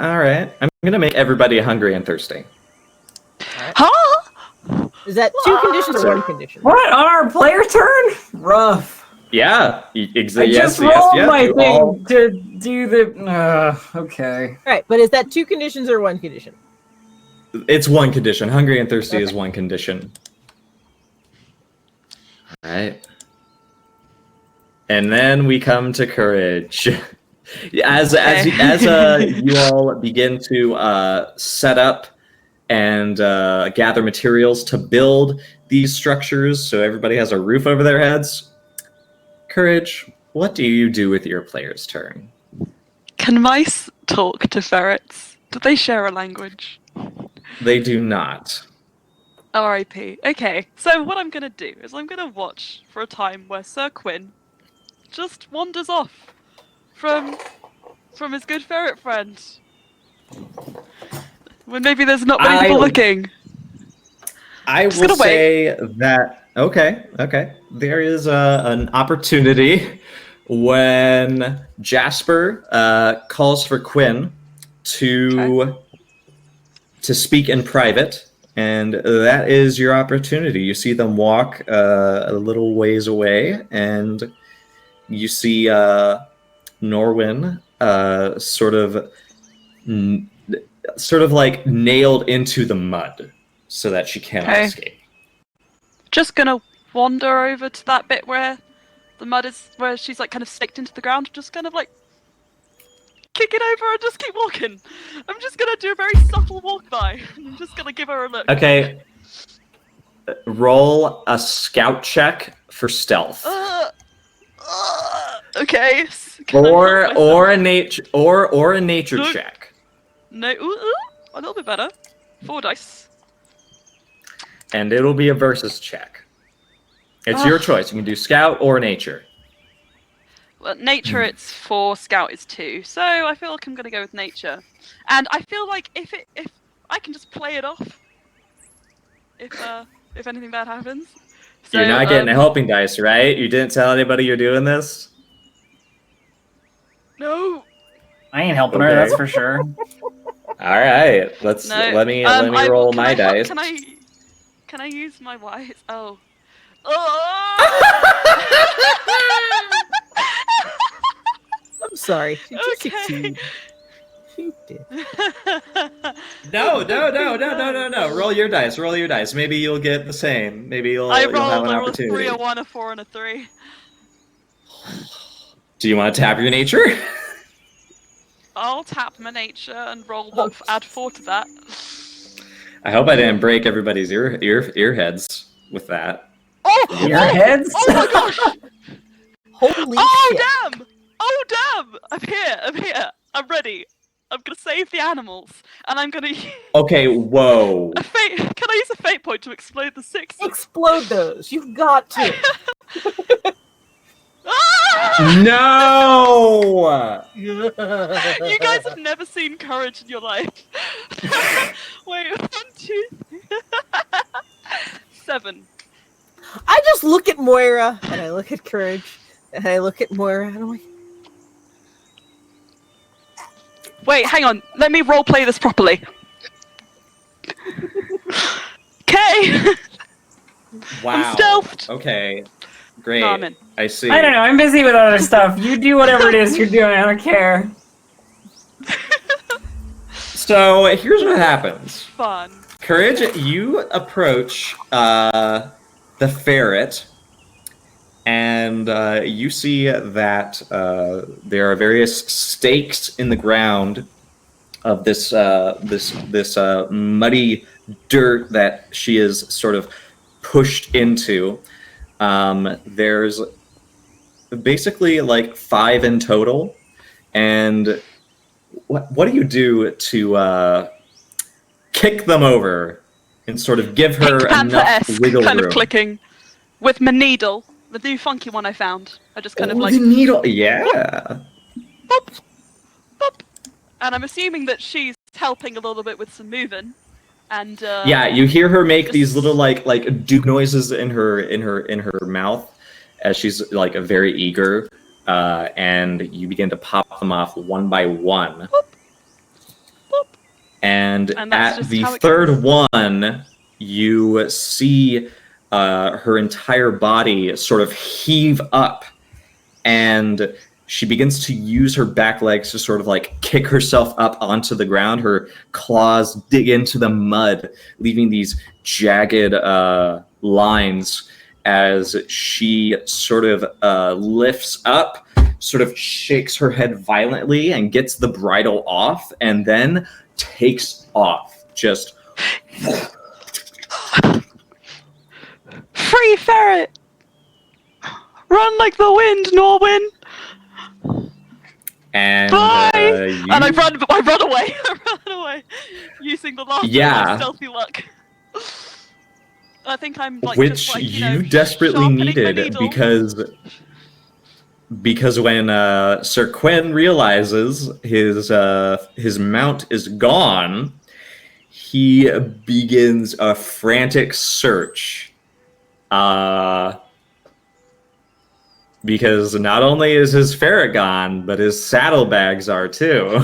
[SPEAKER 1] Alright. I'm going to make everybody hungry and thirsty.
[SPEAKER 2] Huh?
[SPEAKER 4] Is that 2 conditions or 1 condition?
[SPEAKER 3] What? On our player turn? Rough.
[SPEAKER 1] Yeah.
[SPEAKER 3] I
[SPEAKER 1] Exactly.
[SPEAKER 3] just
[SPEAKER 1] Yes,
[SPEAKER 3] rolled
[SPEAKER 1] yes,
[SPEAKER 3] my
[SPEAKER 1] you
[SPEAKER 3] thing
[SPEAKER 1] all-
[SPEAKER 3] to do the... okay.
[SPEAKER 4] Alright, but is that 2 conditions or 1 condition?
[SPEAKER 1] It's 1 condition. Hungry and thirsty is
[SPEAKER 4] Okay.
[SPEAKER 1] 1 condition. Alright. And then we come to courage. As you all begin to set up and gather materials to build these structures, so everybody has a roof over their heads. Courage, what do you do with your player's turn?
[SPEAKER 2] Can mice talk to ferrets? Do they share a language?
[SPEAKER 1] They do not.
[SPEAKER 2] R.I.P. Okay, so what I'm gonna do is I'm gonna watch for a time where Sir Quinn just wanders off from his good ferret friend. When maybe there's not many people looking.
[SPEAKER 1] I
[SPEAKER 2] Just
[SPEAKER 1] will
[SPEAKER 2] gonna wait.
[SPEAKER 1] say that okay. There is an opportunity when Jasper calls for Quinn to speak in private, and that is your opportunity. You see them walk a little ways away, and you see Norwin sort of like nailed into the mud so that she cannot escape.
[SPEAKER 2] Just gonna wander over to that bit where the mud is, where she's like kind of staked into the ground, just kind of like kick it over and just keep walking. I'm just gonna do a very subtle walk by. I'm just gonna give her a look.
[SPEAKER 1] Okay. Roll a scout check for stealth.
[SPEAKER 2] Okay.
[SPEAKER 1] Or a nature check.
[SPEAKER 2] No, a little bit better. 4 dice.
[SPEAKER 1] And it'll be a versus check. It's your choice. You can do scout or nature.
[SPEAKER 2] Well, nature it's 4, scout is 2. So I feel like I'm gonna go with nature. And I feel like if I can just play it off if anything bad happens. So,
[SPEAKER 1] You're not getting a helping dice, right? You didn't tell anybody you're doing this?
[SPEAKER 2] No.
[SPEAKER 3] I ain't helping her, that's for sure.
[SPEAKER 1] All right. Let me roll my dice.
[SPEAKER 2] Can I use my wise? Oh.
[SPEAKER 4] I'm sorry. Did you succeed? She did.
[SPEAKER 1] No. Roll your dice. Maybe you'll get the same. Maybe you'll have an
[SPEAKER 2] I rolled
[SPEAKER 1] opportunity.
[SPEAKER 2] a 3, a 1, a 4, and a 3.
[SPEAKER 1] Do you want to tap your nature?
[SPEAKER 2] I'll tap my nature and add 4 to that.
[SPEAKER 1] I hope I didn't break everybody's ear heads with that.
[SPEAKER 2] Oh!
[SPEAKER 3] Ear heads?
[SPEAKER 2] Oh my gosh!
[SPEAKER 4] Holy shit.
[SPEAKER 2] Damn! Oh damn! I'm here. I'm ready. I'm gonna save the animals, and I'm gonna use
[SPEAKER 1] Okay, whoa.
[SPEAKER 2] a fate. Can I use a fate point to explode the 6?
[SPEAKER 4] Explode those. You've got to.
[SPEAKER 1] No!
[SPEAKER 2] You guys have never seen courage in your life. Wait, 1, 2, 3. 7.
[SPEAKER 4] I just look at Moira, and I look at Courage, and I look at Moira, and I'm like...
[SPEAKER 2] Wait, hang on. Let me roleplay this properly. Okay.
[SPEAKER 1] Wow.
[SPEAKER 2] I'm stealthed.
[SPEAKER 1] Okay. Great.
[SPEAKER 2] No, I'm in.
[SPEAKER 1] I see.
[SPEAKER 3] I don't know, I'm busy with other stuff. You do whatever it is you're doing, I don't care.
[SPEAKER 1] So here's what happens.
[SPEAKER 2] Fun.
[SPEAKER 1] Courage, you approach the ferret, and you see that there are various stakes in the ground of this muddy dirt that she is sort of pushed into. There's basically like 5 in total, and what do you do to kick them over and sort of give her
[SPEAKER 2] Pink
[SPEAKER 1] enough
[SPEAKER 2] Panther-esque
[SPEAKER 1] wiggle
[SPEAKER 2] kind
[SPEAKER 1] room?
[SPEAKER 2] of clicking with my needle, the new funky one I found. I just kind of like
[SPEAKER 1] the needle, yeah.
[SPEAKER 2] boop, boop. And I'm assuming that she's helping a little bit with some moving. And
[SPEAKER 1] Yeah, you hear her make these little like duke noises in her mouth as she's like very eager, and you begin to pop them off one by one.
[SPEAKER 2] Boop. Boop.
[SPEAKER 1] And
[SPEAKER 2] that's
[SPEAKER 1] at
[SPEAKER 2] just
[SPEAKER 1] the
[SPEAKER 2] how it
[SPEAKER 1] third
[SPEAKER 2] goes.
[SPEAKER 1] one, you see her entire body sort of heave up, and she begins to use her back legs to sort of like kick herself up onto the ground. Her claws dig into the mud, leaving these jagged lines as she sort of lifts up, sort of shakes her head violently and gets the bridle off, and then takes off. Just
[SPEAKER 2] Free ferret! Run like the wind, Norwin!
[SPEAKER 1] and
[SPEAKER 2] Bye!
[SPEAKER 1] you...
[SPEAKER 2] And I run away. I run away, using the last of my stealthy luck. I think I'm like
[SPEAKER 1] which
[SPEAKER 2] just like,
[SPEAKER 1] you desperately
[SPEAKER 2] sharpening my
[SPEAKER 1] needed
[SPEAKER 2] needle.
[SPEAKER 1] because when Sir Quinn realizes his mount is gone, he begins a frantic search. Because not only is his ferret gone, but his saddlebags are too.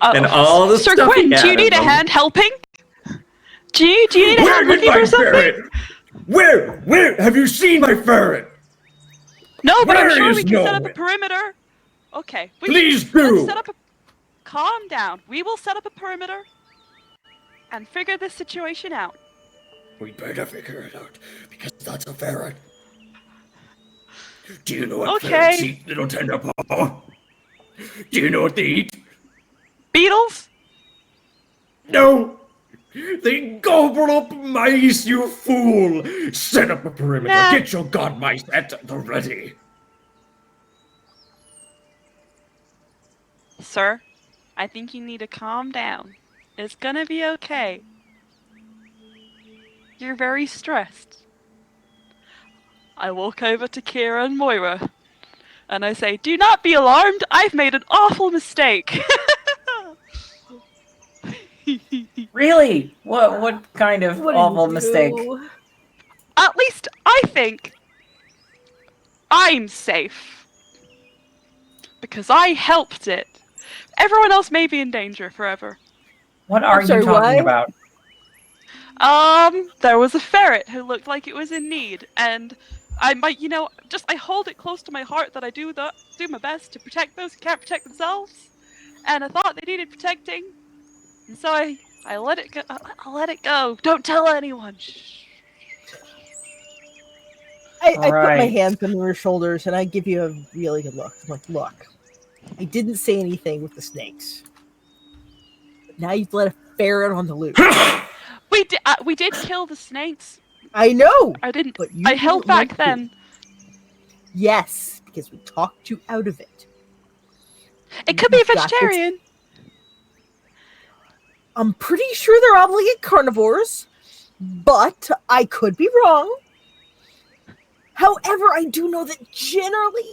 [SPEAKER 1] And all the
[SPEAKER 2] Sir
[SPEAKER 1] stuff
[SPEAKER 2] Quinn,
[SPEAKER 1] he
[SPEAKER 2] do you
[SPEAKER 1] had
[SPEAKER 2] need a
[SPEAKER 1] in them.
[SPEAKER 2] hand helping? Do you need a hand looking for something?
[SPEAKER 1] Where? Have you seen my ferret?
[SPEAKER 2] No, but I'm
[SPEAKER 1] Where
[SPEAKER 2] sure
[SPEAKER 1] is
[SPEAKER 2] we can set up a
[SPEAKER 1] nowhere?
[SPEAKER 2] perimeter. Okay.
[SPEAKER 1] Please
[SPEAKER 2] Let's
[SPEAKER 1] do.
[SPEAKER 2] set up a... Calm down. We will set up a perimeter and figure this situation out.
[SPEAKER 1] We better figure it out, because that's a ferret. Do you know what
[SPEAKER 2] Okay.
[SPEAKER 1] ferrets eat, little tender paw? Do you know what they eat?
[SPEAKER 2] Beetles?
[SPEAKER 1] No! They gobble up mice, you fool! Set up a perimeter.
[SPEAKER 2] Nah.
[SPEAKER 1] Get your god mice at the ready.
[SPEAKER 2] Sir, I think you need to calm down. It's gonna be okay. You're very stressed. I walk over to Kira and Moira, and I say, do not be alarmed, I've made an awful mistake.
[SPEAKER 3] Really? What kind of
[SPEAKER 4] What did
[SPEAKER 3] awful
[SPEAKER 4] you
[SPEAKER 3] mistake?
[SPEAKER 4] do?
[SPEAKER 2] At least I think I'm safe. Because I helped it. Everyone else may be in danger forever.
[SPEAKER 3] What are
[SPEAKER 4] I'm sorry,
[SPEAKER 3] you talking
[SPEAKER 4] what?
[SPEAKER 3] about?
[SPEAKER 2] There was a ferret who looked like it was in need, and I might, I hold it close to my heart that I do my best to protect those who can't protect themselves, and I thought they needed protecting, and so I let it go. I'll let it go. Don't tell anyone. Shh.
[SPEAKER 4] I put my
[SPEAKER 3] Right.
[SPEAKER 4] hands on your shoulders and I give you a really good look. I'm like, look, I didn't say anything with the snakes. But now you've let a ferret on the loose.
[SPEAKER 2] We did kill the snakes.
[SPEAKER 4] I know.
[SPEAKER 2] I didn't.
[SPEAKER 4] But you
[SPEAKER 2] I held
[SPEAKER 4] didn't want
[SPEAKER 2] back
[SPEAKER 4] to.
[SPEAKER 2] then.
[SPEAKER 4] Yes, because we talked you out of it.
[SPEAKER 2] It could be a
[SPEAKER 4] You've got this-
[SPEAKER 2] vegetarian.
[SPEAKER 4] I'm pretty sure they're obligate carnivores, but I could be wrong. However, I do know that generally,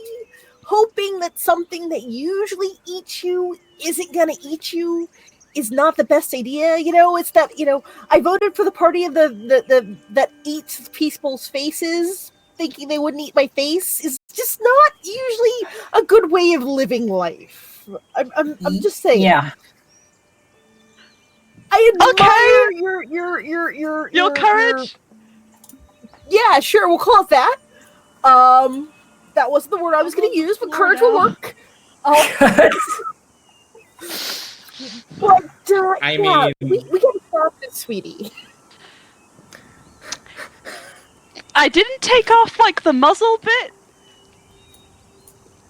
[SPEAKER 4] hoping that something that usually eats you isn't gonna eat you is not the best idea. It's that, I voted for the party of the that eats people's faces, thinking they wouldn't eat my face, is just not usually a good way of living life. I'm just saying.
[SPEAKER 3] Yeah.
[SPEAKER 4] I admire
[SPEAKER 2] Okay.
[SPEAKER 4] your
[SPEAKER 2] Courage.
[SPEAKER 4] Yeah, sure, we'll call it that. That wasn't the word I was going to use, but courage will work. But
[SPEAKER 1] I
[SPEAKER 4] yeah,
[SPEAKER 1] mean-
[SPEAKER 4] we gotta stop this, sweetie.
[SPEAKER 2] I didn't take off like the muzzle bit.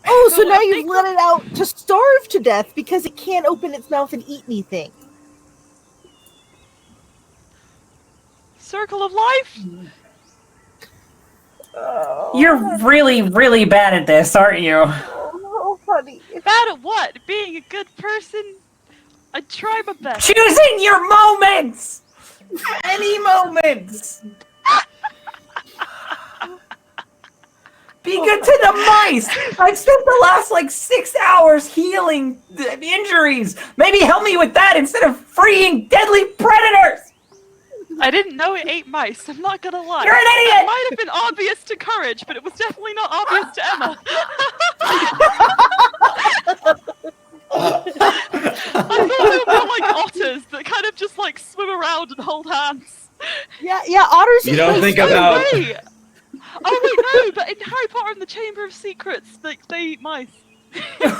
[SPEAKER 4] Oh, so
[SPEAKER 2] So
[SPEAKER 4] now
[SPEAKER 2] I
[SPEAKER 4] you've
[SPEAKER 2] think-
[SPEAKER 4] let it out to starve to death because it can't open its mouth and eat anything.
[SPEAKER 2] Circle of life.
[SPEAKER 4] Oh,
[SPEAKER 3] You're really, really bad at this, aren't you?
[SPEAKER 4] oh, honey.
[SPEAKER 2] Bad at what? Being a good person? I try my best.
[SPEAKER 3] Choosing your moments! Any moments! Be good to the mice! I've spent the last 6 hours healing the injuries! Maybe help me with that instead of freeing deadly predators!
[SPEAKER 2] I didn't know it ate mice. I'm not gonna lie.
[SPEAKER 3] You're an
[SPEAKER 2] It
[SPEAKER 3] idiot!
[SPEAKER 2] might have been obvious to Courage, but it was definitely not obvious to Emma. I thought they were more like otters that kind of just swim around and hold hands.
[SPEAKER 4] Yeah, otters.
[SPEAKER 1] You
[SPEAKER 4] eat
[SPEAKER 1] don't
[SPEAKER 4] mice
[SPEAKER 1] think
[SPEAKER 4] too.
[SPEAKER 1] about-
[SPEAKER 2] Wait. Oh wait, no, but in Harry Potter and the Chamber of Secrets, they eat mice. I'm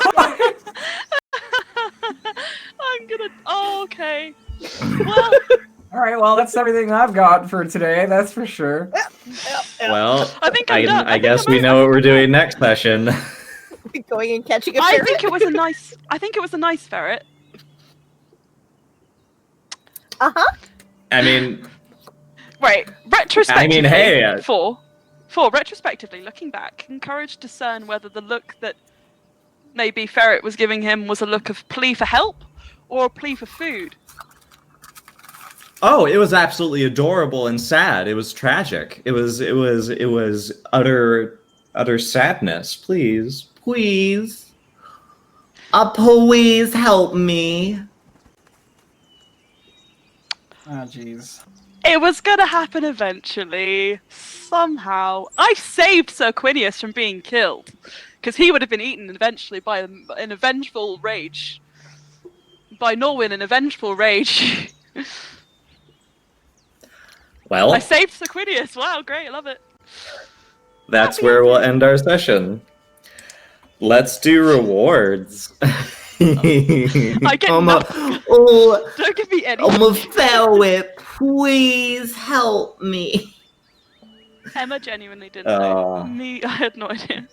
[SPEAKER 2] gonna. Oh, okay. Well,
[SPEAKER 3] Alright, well, that's everything I've got for today, that's for sure.
[SPEAKER 1] Well,
[SPEAKER 2] I think I'm done.
[SPEAKER 1] I guess we know what we're doing next session.
[SPEAKER 4] Going and catching a
[SPEAKER 2] I
[SPEAKER 4] ferret.
[SPEAKER 2] think it was a nice. I think it was a nice ferret.
[SPEAKER 4] Uh-huh.
[SPEAKER 1] I mean,
[SPEAKER 2] Right, retrospectively.
[SPEAKER 1] hey,
[SPEAKER 2] For retrospectively, looking back, can Courage discern whether the look that maybe Ferret was giving him was a look of plea for help or a plea for food?
[SPEAKER 1] Oh, it was absolutely adorable and sad. It was tragic. It was utter sadness. Please. Please. Please help me.
[SPEAKER 3] Oh, jeez.
[SPEAKER 2] It was gonna happen eventually. Somehow. I saved Sir Quinius from being killed. Because he would have been eaten eventually by an vengeful rage. By Norwin in a vengeful rage.
[SPEAKER 1] Well,
[SPEAKER 2] I saved Sir Quinius. Wow, great, I love it.
[SPEAKER 1] that's
[SPEAKER 2] Happy
[SPEAKER 1] where we'll
[SPEAKER 2] ending.
[SPEAKER 1] end our session. Let's do rewards.
[SPEAKER 2] I get nothing.
[SPEAKER 1] Oh,
[SPEAKER 2] Don't give me any.
[SPEAKER 1] I'm a Farwit. Please help me.
[SPEAKER 2] Emma genuinely didn't know. Me, I had no idea.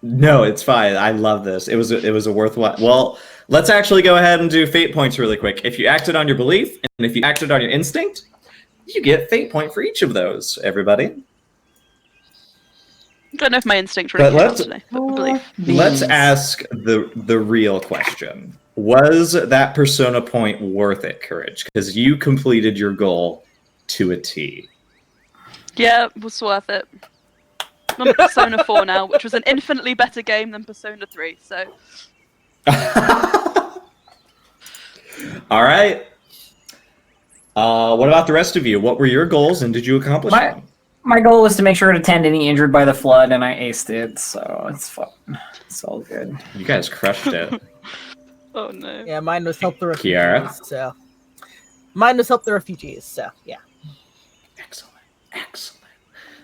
[SPEAKER 1] No, it's fine. I love this. It was a worthwhile. Well, let's actually go ahead and do fate points really quick. If you acted on your belief and if you acted on your instinct, you get fate point for each of those. Everybody.
[SPEAKER 2] I don't know if my instinct really came out today, but belief.
[SPEAKER 1] Let's ask the real question. Was that persona point worth it, Courage? Because you completed your goal to a T.
[SPEAKER 2] Yeah, it was worth it. I'm on Persona 4 now, which was an infinitely better game than Persona 3, so...
[SPEAKER 1] All right. What about the rest of you? What were your goals, and did you accomplish them?
[SPEAKER 3] My goal was to make sure to tend any injured by the flood, and I aced it, so it's fun. It's all good.
[SPEAKER 1] You guys crushed it.
[SPEAKER 2] Oh no.
[SPEAKER 4] Yeah, mine was help the refugees.
[SPEAKER 1] Kiara?
[SPEAKER 4] So mine was help the refugees. So yeah.
[SPEAKER 1] Excellent. Excellent.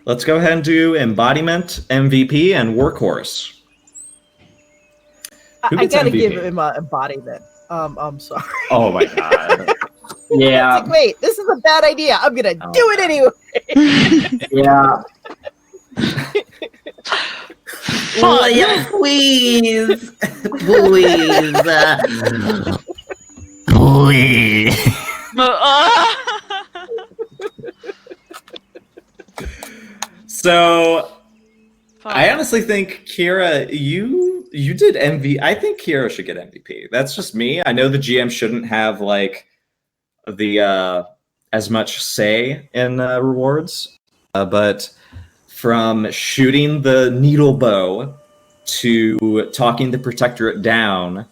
[SPEAKER 1] Let's go ahead and do embodiment, MVP, and workhorse. Who
[SPEAKER 4] I
[SPEAKER 1] gets
[SPEAKER 4] gotta
[SPEAKER 1] MVP?
[SPEAKER 4] give him embodiment. I'm sorry.
[SPEAKER 1] Oh my god.
[SPEAKER 3] Yeah.
[SPEAKER 4] It's like, wait, this is a bad idea. I'm gonna do it anyway.
[SPEAKER 3] Yeah.
[SPEAKER 2] Fun.
[SPEAKER 1] Please. Please. Please. So, I honestly think Kira, you did MVP. I think Kira should get MVP. That's just me. I know the GM shouldn't have like the as much say in rewards, but from shooting the needle bow to talking the protectorate down,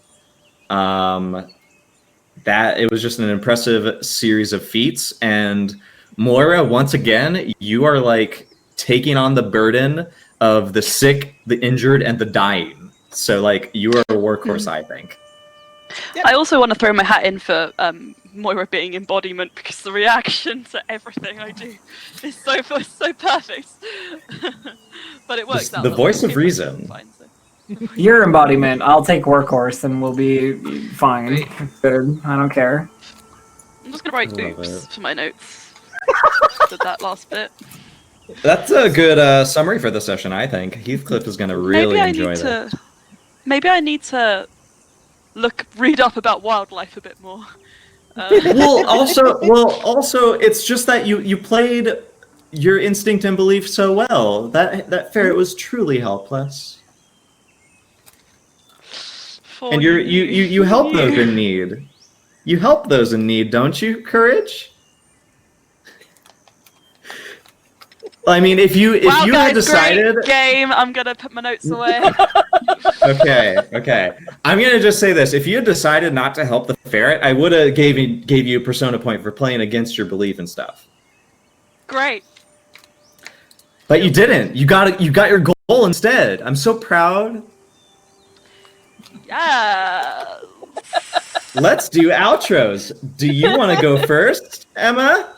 [SPEAKER 1] that it was just an impressive series of feats. And Moira, once again, you are like taking on the burden of the sick, the injured, and the dying. So like you are a workhorse, I think.
[SPEAKER 2] I also want to throw my hat in for Moira being embodiment, because the reaction to everything I do is so perfect. But it works out.
[SPEAKER 1] The voice of reason.
[SPEAKER 2] Fine, so.
[SPEAKER 3] Your embodiment. I'll take workhorse and we'll be fine. Good. I don't care.
[SPEAKER 2] I'm just gonna write
[SPEAKER 1] Love
[SPEAKER 2] oops
[SPEAKER 1] it.
[SPEAKER 2] for my notes. Did that last bit.
[SPEAKER 1] That's a good summary for the session, I think. Heathcliff is going to really enjoy that.
[SPEAKER 2] Maybe I need to read up about wildlife a bit more.
[SPEAKER 1] Well, also, it's just that you played your instinct and belief so well. That ferret was truly helpless. And you help those in need. You help those in need, don't you, Courage? I mean, if you
[SPEAKER 2] guys,
[SPEAKER 1] had decided,
[SPEAKER 2] great game. I'm gonna put my notes away.
[SPEAKER 1] okay. I'm gonna just say this: if you had decided not to help the ferret, I would have gave you a persona point for playing against your belief and stuff.
[SPEAKER 2] Great.
[SPEAKER 1] But you didn't. You got your goal instead. I'm so proud.
[SPEAKER 2] Yeah.
[SPEAKER 1] Let's do outros. Do you want to go first, Emma?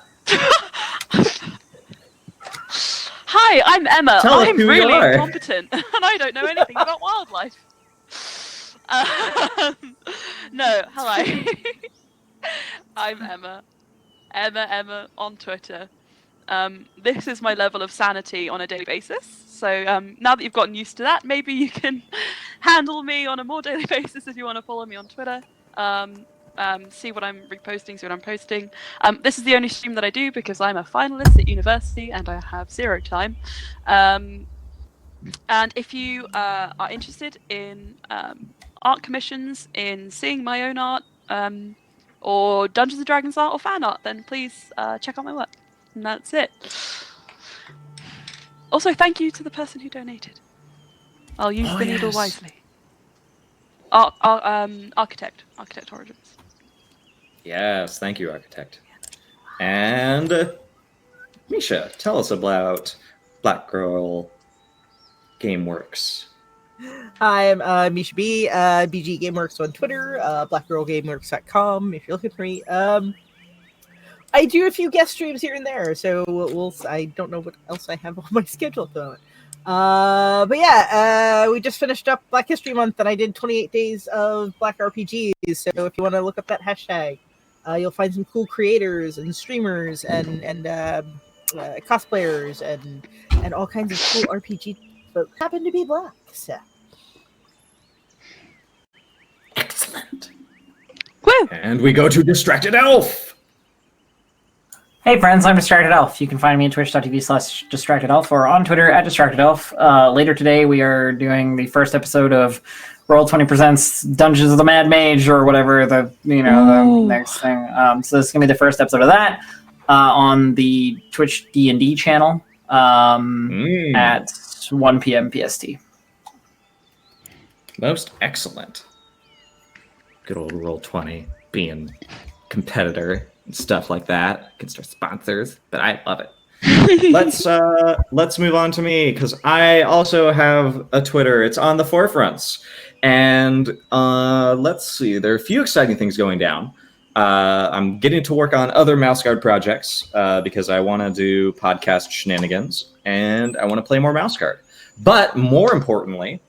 [SPEAKER 2] Hi, I'm Emma.
[SPEAKER 1] Tell us
[SPEAKER 2] I'm
[SPEAKER 1] who you
[SPEAKER 2] really
[SPEAKER 1] are.
[SPEAKER 2] incompetent, and I don't know anything about wildlife. No, hello. I'm Emma. Emma on Twitter. This is my level of sanity on a daily basis. So now that you've gotten used to that, maybe you can handle me on a more daily basis if you want to follow me on Twitter. See what I'm reposting, see what I'm posting. This is the only stream that I do because I'm a finalist at university and I have 0 time. And if you are interested in art commissions, in seeing my own art, or Dungeons & Dragons art or fan art, then please check out my work. And that's it. Also, thank you to the person who donated. I'll use the needle wisely. Architect Origins.
[SPEAKER 1] Yes, thank you, Architect. And Misha, tell us about Black Girl Gameworks.
[SPEAKER 4] I'm Misha B, BG Gameworks on Twitter, blackgirlgameworks.com if you're looking for me. I do a few guest streams here and there, so I don't know what else I have on my schedule at the moment. But yeah, we just finished up Black History Month, and I did 28 days of Black RPGs. So if you want to look up that hashtag, you'll find some cool creators and streamers and cosplayers and all kinds of cool RPG folks happen to be Black. So.
[SPEAKER 1] Excellent.
[SPEAKER 2] Woo!
[SPEAKER 1] And we go to Distracted Elf.
[SPEAKER 3] Hey friends, I'm Distracted Elf. You can find me at twitch.tv/DistractedElf or on Twitter at DistractedElf. Later today, we are doing the first episode of Roll20 Presents Dungeons of the Mad Mage or whatever the next thing. So this is gonna be the first episode of that on the Twitch D&D channel at 1 p.m. PST.
[SPEAKER 1] Most excellent. Good old Roll20 being competitor and stuff like that against our sponsors, but I love it. Let's move on to me, because I also have a Twitter. It's on the forefronts, and let's see. There are a few exciting things going down. I'm getting to work on other Mouse Guard projects because I want to do podcast shenanigans and I want to play more Mouse Guard. But more importantly,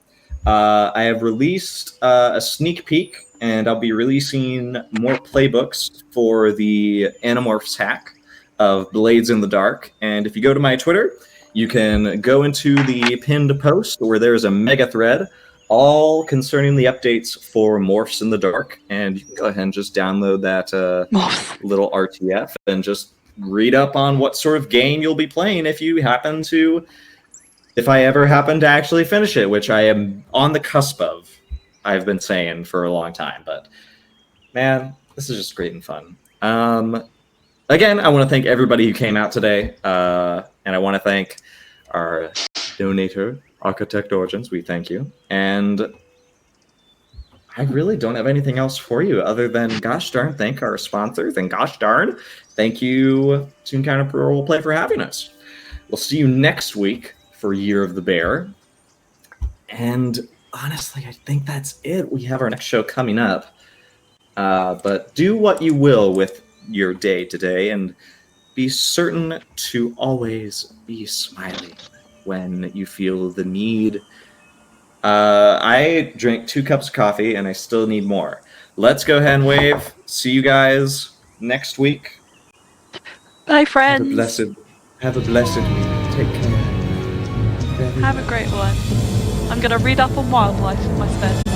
[SPEAKER 1] I have released a sneak peek, and I'll be releasing more playbooks for the Animorphs hack of Blades in the Dark. And if you go to my Twitter, you can go into the pinned post where there's a mega thread all concerning the updates for Morphs in the Dark. And you can go ahead and just download that little RTF and just read up on what sort of game you'll be playing if I ever happen to actually finish it, which I am on the cusp of. I've been saying for a long time, but man, this is just great and fun. Again, I want to thank everybody who came out today, and I want to thank our donator, Architect Origins. We thank you, and I really don't have anything else for you other than gosh darn thank our sponsors, and gosh darn thank you to Encounter Pro Roleplay for having us. We'll see you next week for Year of the Bear, and honestly, I think that's it. We have our next show coming up. But do what you will with your day today, and be certain to always be smiling when you feel the need. I drank 2 cups of coffee, and I still need more. Let's go ahead and wave. See you guys next week.
[SPEAKER 2] Bye, friends.
[SPEAKER 1] Have a blessed week. Take care.
[SPEAKER 2] Have a great one. I'm going to read up on wildlife in my spare time.